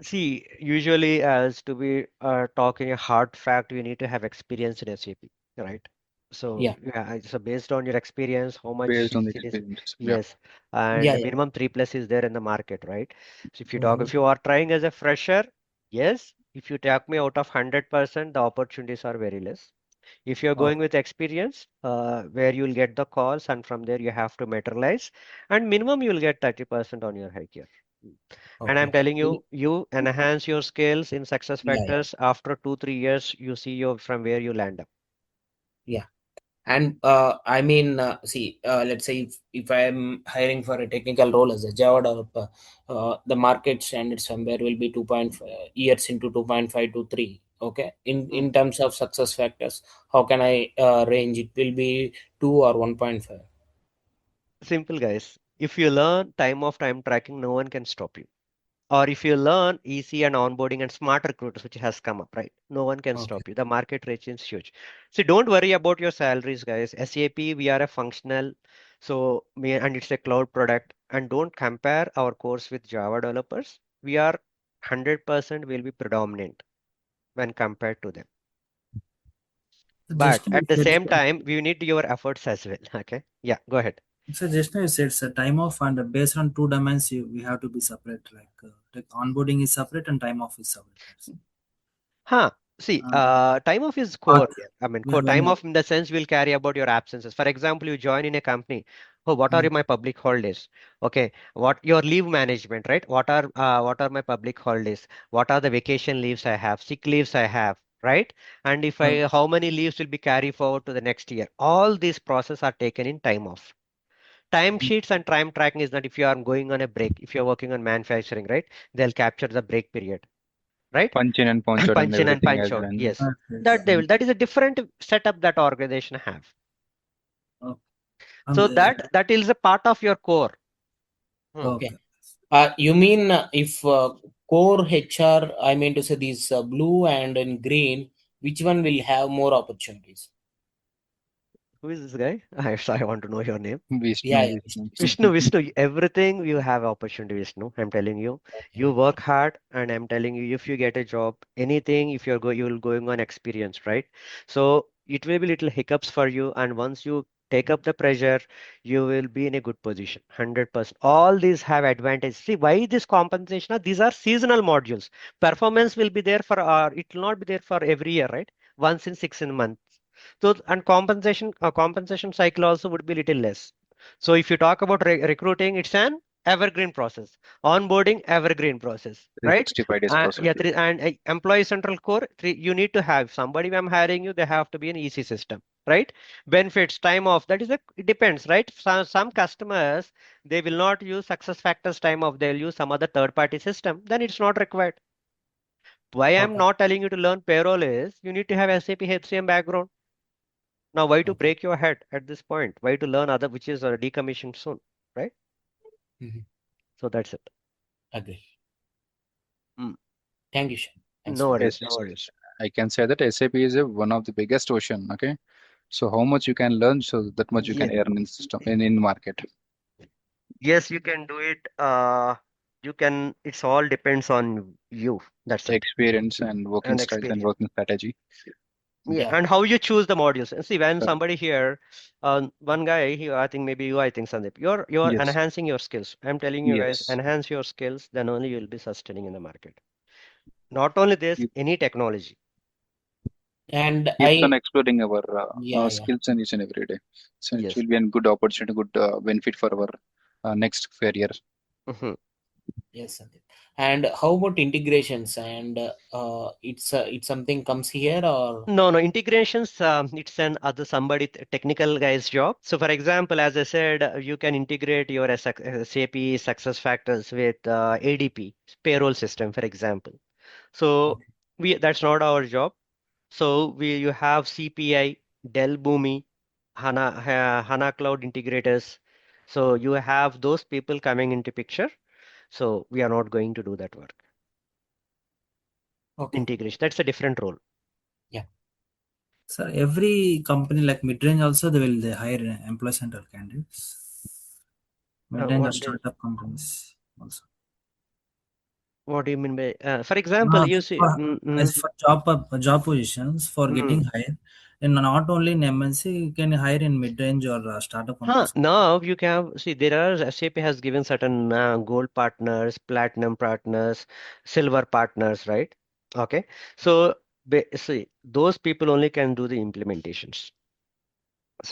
See, usually as to be talking a hard fact, you need to have experience in SAP, right? So Yeah. yeah, so based on your experience, how much Based on the it is, experience. Yeah. yes, Yeah. and Yeah. minimum 3+ is there in the market, right? So Mhm. if you are trying as a fresher, yes, if you take me out of 100%, the opportunities are very less. If you're Oh, going with experience, where you'll get the calls and from there you have to materialize, and minimum you'll get 30% on your hike here. And I'm okay. telling you, you enhance your skills in success Yeah. Yeah. factors after 2 3 years, you see you from where you land up. Yeah. And I mean, see, let's say if I am hiring for a technical role as a Java developer, the market standard somewhere will be 2.5 years into 2.5 to 3. Okay. Hmm. In terms of success factors, how can I range? It will be 2 or 1.5. Simple guys. If you learn time of time tracking, no one can stop you. Or if you learn EC and onboarding and smart recruiters, which has come up, right? No one can Okay. stop you. The market reach is huge. So don't worry about your salaries, guys. SAP, we are a functional, so and it's a cloud product. And don't compare our course with Java developers. We are 100% will be predominant when compared to them. Just But now you at the said, same time, we need your efforts as well. Okay. Yeah, go ahead. so just now you said it's a time off and based on two domains we have to be separate. Like onboarding is separate and time off is separate. Huh. See, Uh, time off is but core here. I mean, core when time off in the sense will carry about your absences. For example, you join in a company. Oh, what are mm, my public holidays? Okay, what your leave management, right? What are my public holidays? What are the vacation leaves I have? Sick leaves I have, right? And if uh, I, how many leaves will be carried forward to the next year? All these processes are taken in time off. Time sheets and time tracking is not if you are going on a break. If you're working on manufacturing, right? They'll capture the break period, right? Punch in and punch out and Punch in and everything punch as out. well. And Yes, okay, that they will. That is a different setup that organization have. uh, So and that is a part of your core. Hmm. Yeah. okay. You mean if core HR, I mean to say these blue and in green, which one will have more opportunities? Who is this guy? I want to know your name. Yeah. Vishnu, Yeah. Vishnu. Vishnu, everything you have opportunity, Vishnu. I'm telling you, Okay. you work hard, and I'm telling you, if you get a job, anything, if you're going on experience, right? So it will be little hiccups for you, and once you take up the pressure, you will be in a good position, 100%. All these have advantage. See, why this compensation? These are seasonal modules. Performance will be there for, it will not be there for every year, right? Once in 6 months. So, and compensation cycle also would be little less. So if you talk about recruiting, it's an evergreen process. Onboarding, evergreen process, right? 365 days process. Yeah, and employee central core, you need to have somebody when I'm hiring you, they have to be an EC system. right? Benefits, time off, that is it depends, right? Some customers, they will not use SuccessFactors time off, they'll use some other third-party system, then it's not required. Why I'm Okay. not telling you to learn payroll is you need to have SAP HCM background. Now, why to Okay. break your head at this point? Why to learn other which is decommissioned soon, right? Mhm. So that's it. Agree. Mm. Thank you, Sean. Thanks No for worries, Yes, no worries. I can say that SAP is one of the biggest ocean. Okay, so how much you can learn, so that much you can Yes, earn in system in the market. yes, you can do it. You can. It's all depends on you. That's it. Experience and working And styles and experience. working strategy. Yeah, Yeah. and how you choose the modules. And see, when Correct. somebody here, one guy, I think maybe you, I think Sandeep, you're Yes, enhancing your skills. I'm telling you guys, yes. enhance your skills, then only you'll be sustaining in the market. Not only this, Keep, any technology. And keeps on exploring our yeah, yeah. skills and each and every day. So it Yes. will be a good opportunity, good benefit for our next career. Mhm. Yes, Sandeep. And how about integrations? And it's something comes here or No, no, integrations, it's an other somebody technical guy's job. So for example, as I said, you can integrate your SAP success factors with ADP payroll system, for example. So okay. that's not our job. So you have CPI, Dell Boomi, HANA Cloud integrators. So you have those people coming into picture. So we are not going to do that work. Okay. Integration, that's a different role. Yeah. So every company like mid-range also they hire employee central candidates. Mid-range or What startup companies also. what do you mean by, for example, you see, For, as for job positions for mm. getting hired, and not only in MNC, you can hire in mid-range or startup Huh, companies. now you can see there are SAP has given certain gold partners, platinum partners, silver partners, right? Okay, so see those people only can do the implementations.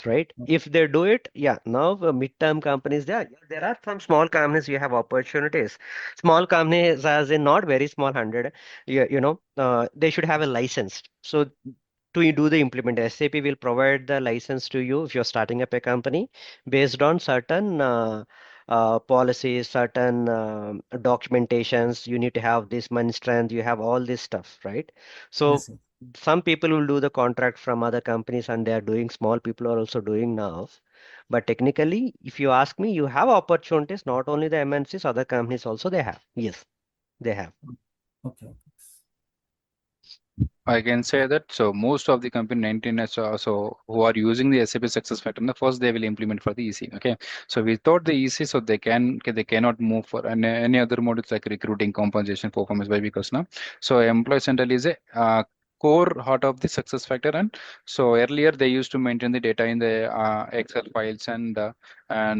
Right? If they do it, yeah. Now, mid-term companies, there are some small companies you have opportunities. Small companies, as in not very small, 100. They should have a license. So to do the implement, SAP will provide the license to you if you're starting up a company based on certain policies, certain documentations. You need to have this money strength. You have all this stuff, right? So Yes, yes. some people will do the contract from other companies and they are doing, small people are also doing now. But technically, if you ask me, you have opportunities, not only the MNCs, other companies also they have. Yes, they have. Okay. I can say that so most of the company 19 so who are using the SAP success factor, the first they will implement for the EC. Okay, so without the EC, so they cannot move for any other modules like recruiting, compensation, performance by because now. So employee central is a core heart of the success factor, and so earlier they used to maintain the data in the Excel files and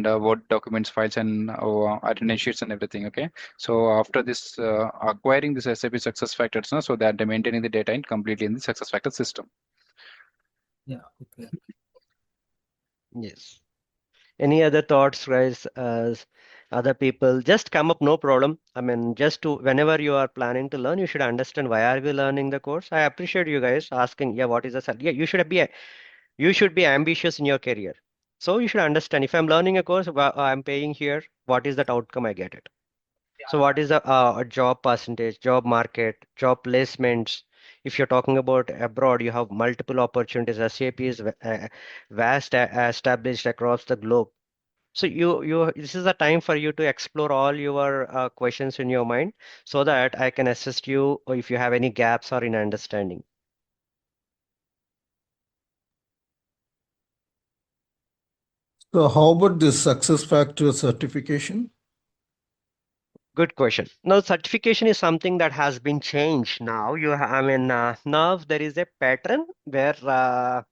Word documents files and attendance sheets and everything. Okay, so after this acquiring this SAP success factors, no, so that they're maintaining the data in completely in the success factor system. Yeah. Okay. Yes. Any other thoughts, guys? As other people, just come up, no problem. I mean, just to whenever you are planning to learn, you should understand why are we learning the course. I appreciate you guys asking, yeah, what is the yeah, you should be ambitious in your career. So you should understand if I'm learning a course, I'm paying here, what is that outcome I get it? So what is the job percentage, job market, job placements? If you're talking about abroad, you have multiple opportunities. SAP is vast, established across the globe. So this is the time for you to explore all your questions in your mind so that I can assist you if you have any gaps or in understanding. So how about this success factor certification? Good question. Now, certification is something that has been changed now. I mean, now there is a pattern where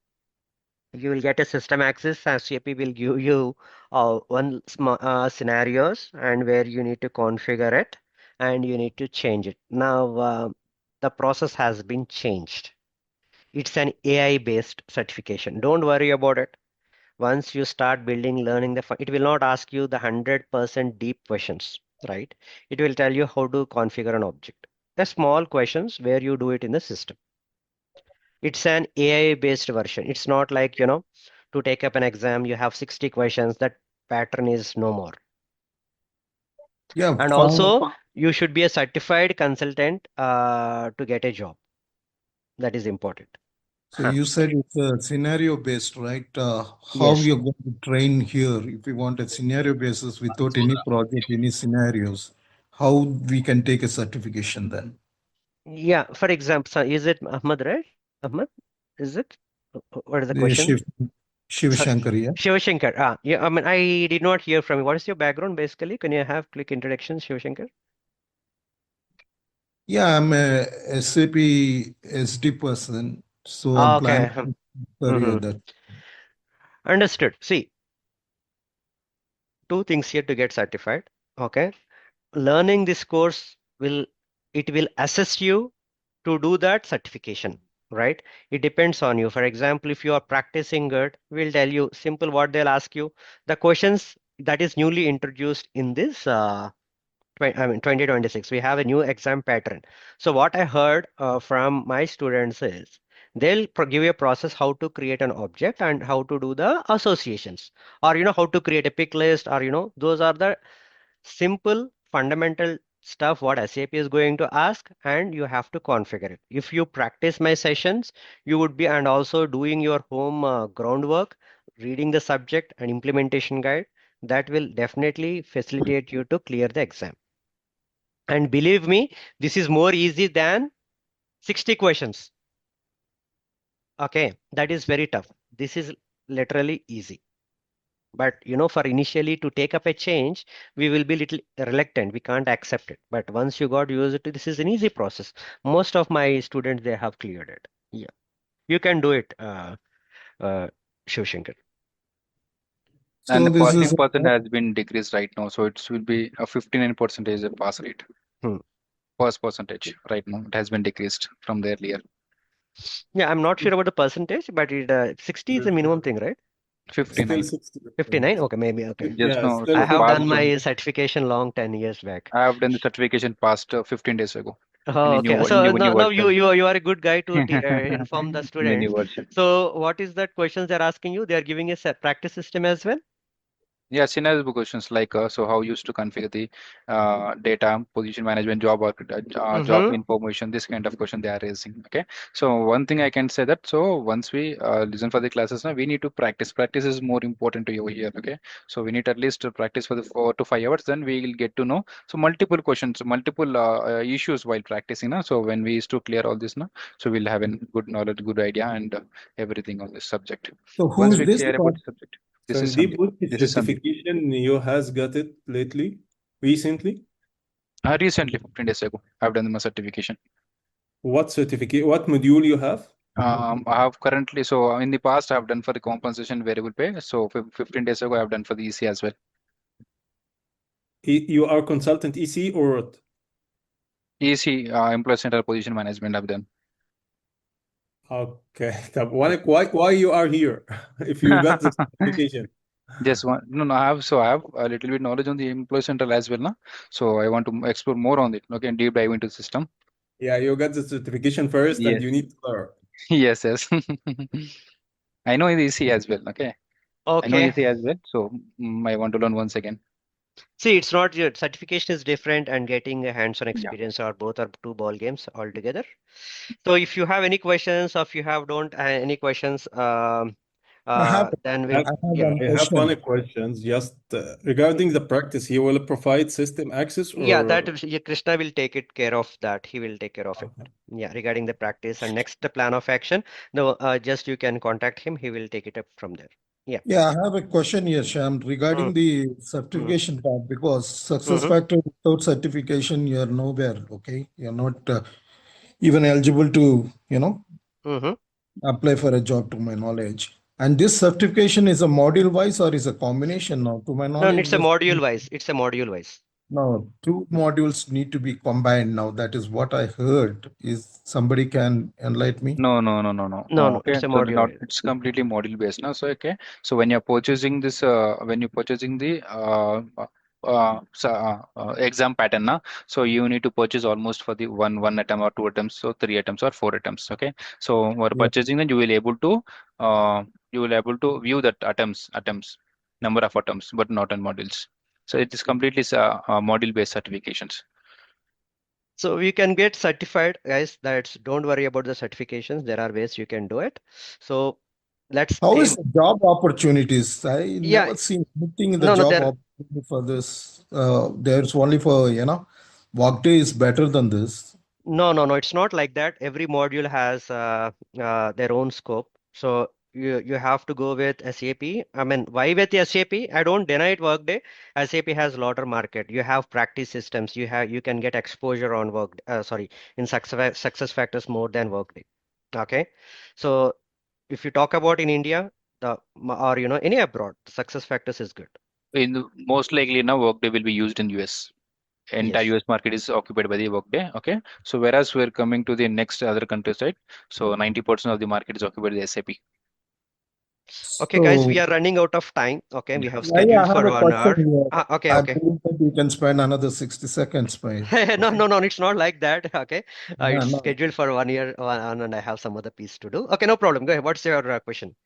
you will get a system access. SAP will give you one scenarios and where you need to configure it and you need to change it. Now, the process has been changed. It's an AI-based certification. Don't worry about it. Once you start building, learning it will not ask you the 100% deep questions, right? It will tell you how to configure an object. The small questions where you do it in the system. It's an AI based version. It's not like, you know, to take up an exam, you have 60 questions. That pattern is no more. Yeah, And also, you should be a certified consultant to get a job. That is important. so Huh. you said it's a scenario based, right? How Yes. you're going to train here if you want a scenario basis without any project, any scenarios, how we can take a certification then? Yeah. For example, so is it Ahmad, right? Ahmad? Is it? What is the The question? Shiv Sorry. Shankar, yeah. Shivashankar. Yeah, I mean, I did not hear from you. What is your background basically? Can you have quick introduction, Shivashankar? Yeah, I'm a SAP SD person, so I'm Okay. planning career Mm-hmm. that. Understood. See, two things here to get certified. Okay. Learning this course will assist you to do that certification, right? It depends on you. For example, if you are practicing good, we'll tell you simple what they'll ask you. The questions that is newly introduced in this 2026, we have a new exam pattern. So what I heard from my students is they'll give you a process how to create an object and how to do the associations, or you know, how to create a pick list, or you know, those are the simple fundamental stuff what SAP is going to ask, and you have to configure it. If you practice my sessions, you would be, and also doing your home groundwork, reading the subject and implementation guide, that will definitely facilitate you to clear the exam. And believe me, this is more easy than 60 questions. Okay, that is very tough. This is literally easy. But you know, for initially to take up a change, we will be little reluctant. We can't accept it. But once you got used to this is an easy process. Most of my students they have cleared it. Yeah, you can do it, Shivshankar. And So the this passing is percent has been decreased right now, so it will be a 59% is a pass rate. Hmm. Pass percentage right now it has been decreased from the earlier. Yeah, I'm not sure about the percentage, but 60 is the minimum thing, right? Still 59. 59? 60%. Okay, maybe. Okay. Just Yeah, now still I so have done 50%. my certification long 10 years back. I have done the certification past 15 days ago in Oh, a okay. in So new now you version. you are a good guy to inform the In the new students. version. So what is that questions they're asking you? They are giving a practice system as well. Yeah, scenario questions like so how used to configure the data, position management, job Mm-hmm. information, this kind of question they are raising. Okay, so one thing I can say that so once we listen for the classes now, we need to practice. Practice is more important to you here. Okay, so we need at least to practice for the 4 to 5 hours. Then we will get to know so multiple questions, multiple issues while practicing. Now, so when we used to clear all this now, so we'll have a good knowledge, good idea, and everything on this subject. so Once who's we this? clear about the subject, this is Sandeep, Sandeep. which This is Sandeep. certification you has got it lately, recently? Recently, 15 days ago, I've done my certification. What certificate, what module you have? I have currently, so in the past, I've done for the compensation variable pay. So 15 days ago, I've done for the EC as well. You are consultant EC or what? EC, Employee Central Position Management, I've done. Okay. Why you are here if you got the certification? Just one, no, no, I have a little bit knowledge on the Employee Central as well, now. So I want to explore more on it. Okay, and deep dive into the system. Yeah, you got the certification first and Yes, you need to learn. yes, yes. I know the EC as well. Okay, I know Okay. EC as well. So I want to learn once again. See, it's not your certification is different and getting a hands-on Yeah. experience are both are two ball games altogether. So if you have any questions or if you have don't any questions, I have then I we'll have, I have yeah. one I have question. one question just regarding the practice. He will provide system access Yeah, or yeah, Krishna will take it care of that. He will take care of it. Yeah, regarding the practice and next plan of action. No, just you can contact him. He will take it up from there. Yeah. Yeah, I have a question here, Sham, Mm, regarding the mm, certification part, because success mm-hmm, factor without certification, you're nowhere, okay? You're not even eligible to, mm-hmm. apply for a job to my knowledge. And this certification is a module wise or is a combination now? To my No, knowledge, it's a this module wise. It's a module wise. no, two modules need to be combined now. That is what I heard. Is somebody can enlighten me? No, no, no, no, no. No, no, Okay, it's a so module not wise. it's completely module based now. So okay, so when you're purchasing this, when you're purchasing the exam pattern na. So you need to purchase almost for the one atom or two atoms, so three atoms or four atoms. Okay, so while Yeah. purchasing, then you will able to view that atoms number of atoms, but not on modules. So it is completely module based certifications. So you can get certified, guys. That's don't worry about the certifications. There are ways you can do it. So let's How is aim. the job opportunities? I Yeah, never seen anything in the no, no, job there. opportunity for this. There's only for, Workday is better than this. No, no, no, it's not like that. Every module has their own scope. So you have to go with SAP. I mean, why with SAP? I don't deny it Workday. SAP has larger market. You have practice systems. You can get exposure on work. Sorry, in success factors more than Workday. Okay, so if you talk about in India, or any abroad, success factors is good. Most likely now Workday will be used in US. Entire Yes. US market is occupied by the Workday. Okay, so whereas we're coming to the next other countries, right? So 90% of the market is occupied by the SAP. Okay, guys, we So are running out of time. Okay, we have I scheduled have for a one question hour. here. Okay, I okay. believe that we can spend another 60 seconds by No, no, no, it's not like that. Okay, no, it's no. scheduled for 1 year, and I have some other piece to do. Okay, no problem. Go ahead. What's your question?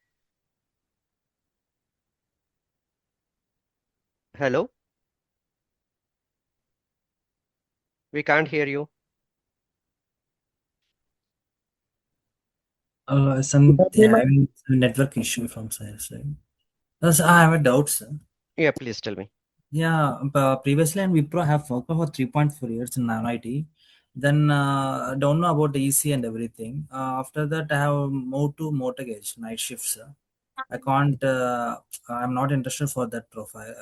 Hello, we can't hear you. Some You they're know, having some network issue from side. Thus, I have a doubt, sir. Yeah, please tell me. Yeah, previously and Wipro have worked for 3.4 years in non-IT. Then don't know about the EC and everything. After that, I have moved to mortgage night shifts. I can't. I'm not interested for that profile.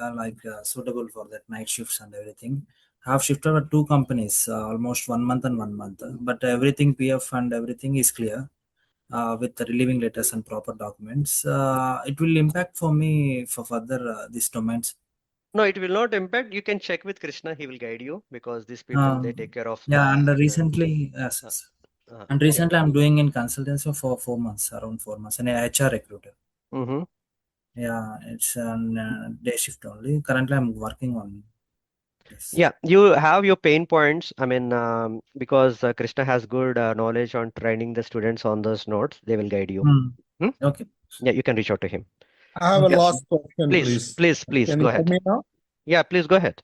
Suitable for that night shifts and everything. I have shifted with two companies, almost 1 month and 1 month. But everything PF and everything is clear with the relieving letters and proper documents. It will impact for me for further these domains. No, it will not impact. You can check with Krishna. He will guide you because these people they Um, take care of yeah, and the. recently, yes, Uh, yes. And yeah. recently, I'm doing in consultancy for 4 months, around 4 months, and a HR recruiter. Mm-hmm. Yeah, it's on day shift only. Currently, I'm working on this. Yeah, you have your pain points. I mean, because Krishna has good knowledge on training the students on those notes, they will guide you. Hmm. Hmm? Okay. Yeah, you can reach out to him. I have a Okay. Yeah, last question, please, please. please, please Can go you hear ahead. me now? Yeah, please go ahead.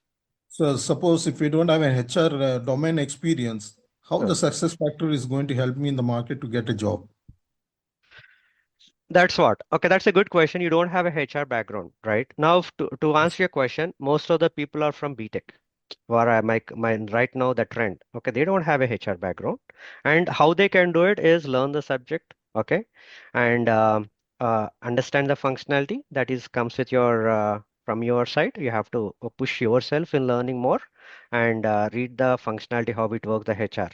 So suppose if we don't have an HR domain experience, how Uh, the success factor is going to help me in the market to get a job? That's what. Okay, that's a good question. You don't have a HR background, right? Now, to answer your question, most of the people are from BTech. Or my right now the trend. Okay, they don't have a HR background, and how they can do it is learn the subject. Okay, and understand the functionality that is comes with your from your side. You have to push yourself in learning more, and read the functionality how it works the HR.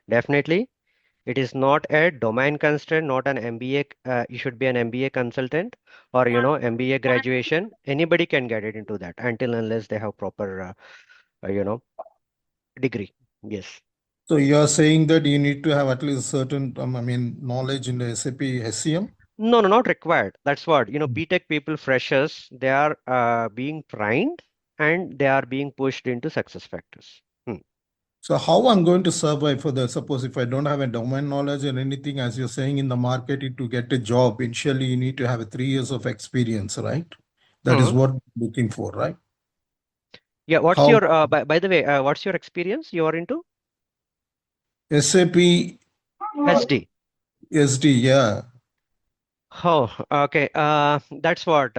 Definitely, it is not a domain constraint, not an MBA. You should be an MBA consultant or MBA graduation. Anybody can get it into that until unless they have proper you know degree. Yes. So you're saying that you need to have at least certain, knowledge in the SAP SCM? No, no, not required. That's what, BTech people, freshers, they are being trained and they are being pushed into success factors. Hmm. So how I'm going to survive for the, suppose if I don't have a domain knowledge or anything, as you're saying in the market, to get a job, initially you need to have a 3 years of experience, right? That is Hmm. what I'm looking for, right? Yeah, what's How your, by the way, what's your experience you are into? SAP SD. SD, yeah. Oh, okay. That's what,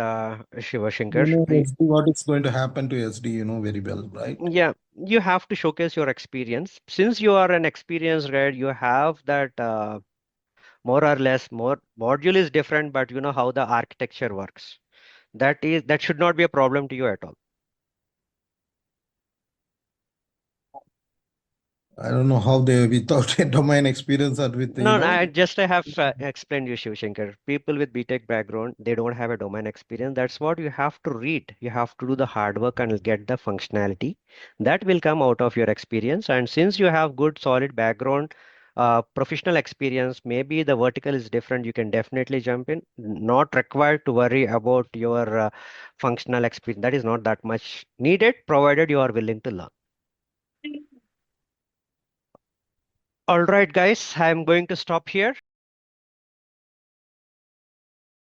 Shiva You Shankar. know SD, what is going to happen to SD, you know very well, right? Yeah, you have to showcase your experience. Since you are an experienced guy, you have that more or less more module is different, but you know how the architecture works. That should not be a problem to you at all. I don't know how they, without a domain experience or with, No, no, I have explained you, Shiv Shankar. People with BTech background, they don't have a domain experience. That's what you have to read. You have to do the hard work and get the functionality. That will come out of your experience. And since you have good, solid background, professional experience, maybe the vertical is different, you can definitely jump in. Not required to worry about your functional experience. That is not that much needed, provided you are willing to learn. All right, guys, I'm going to stop here.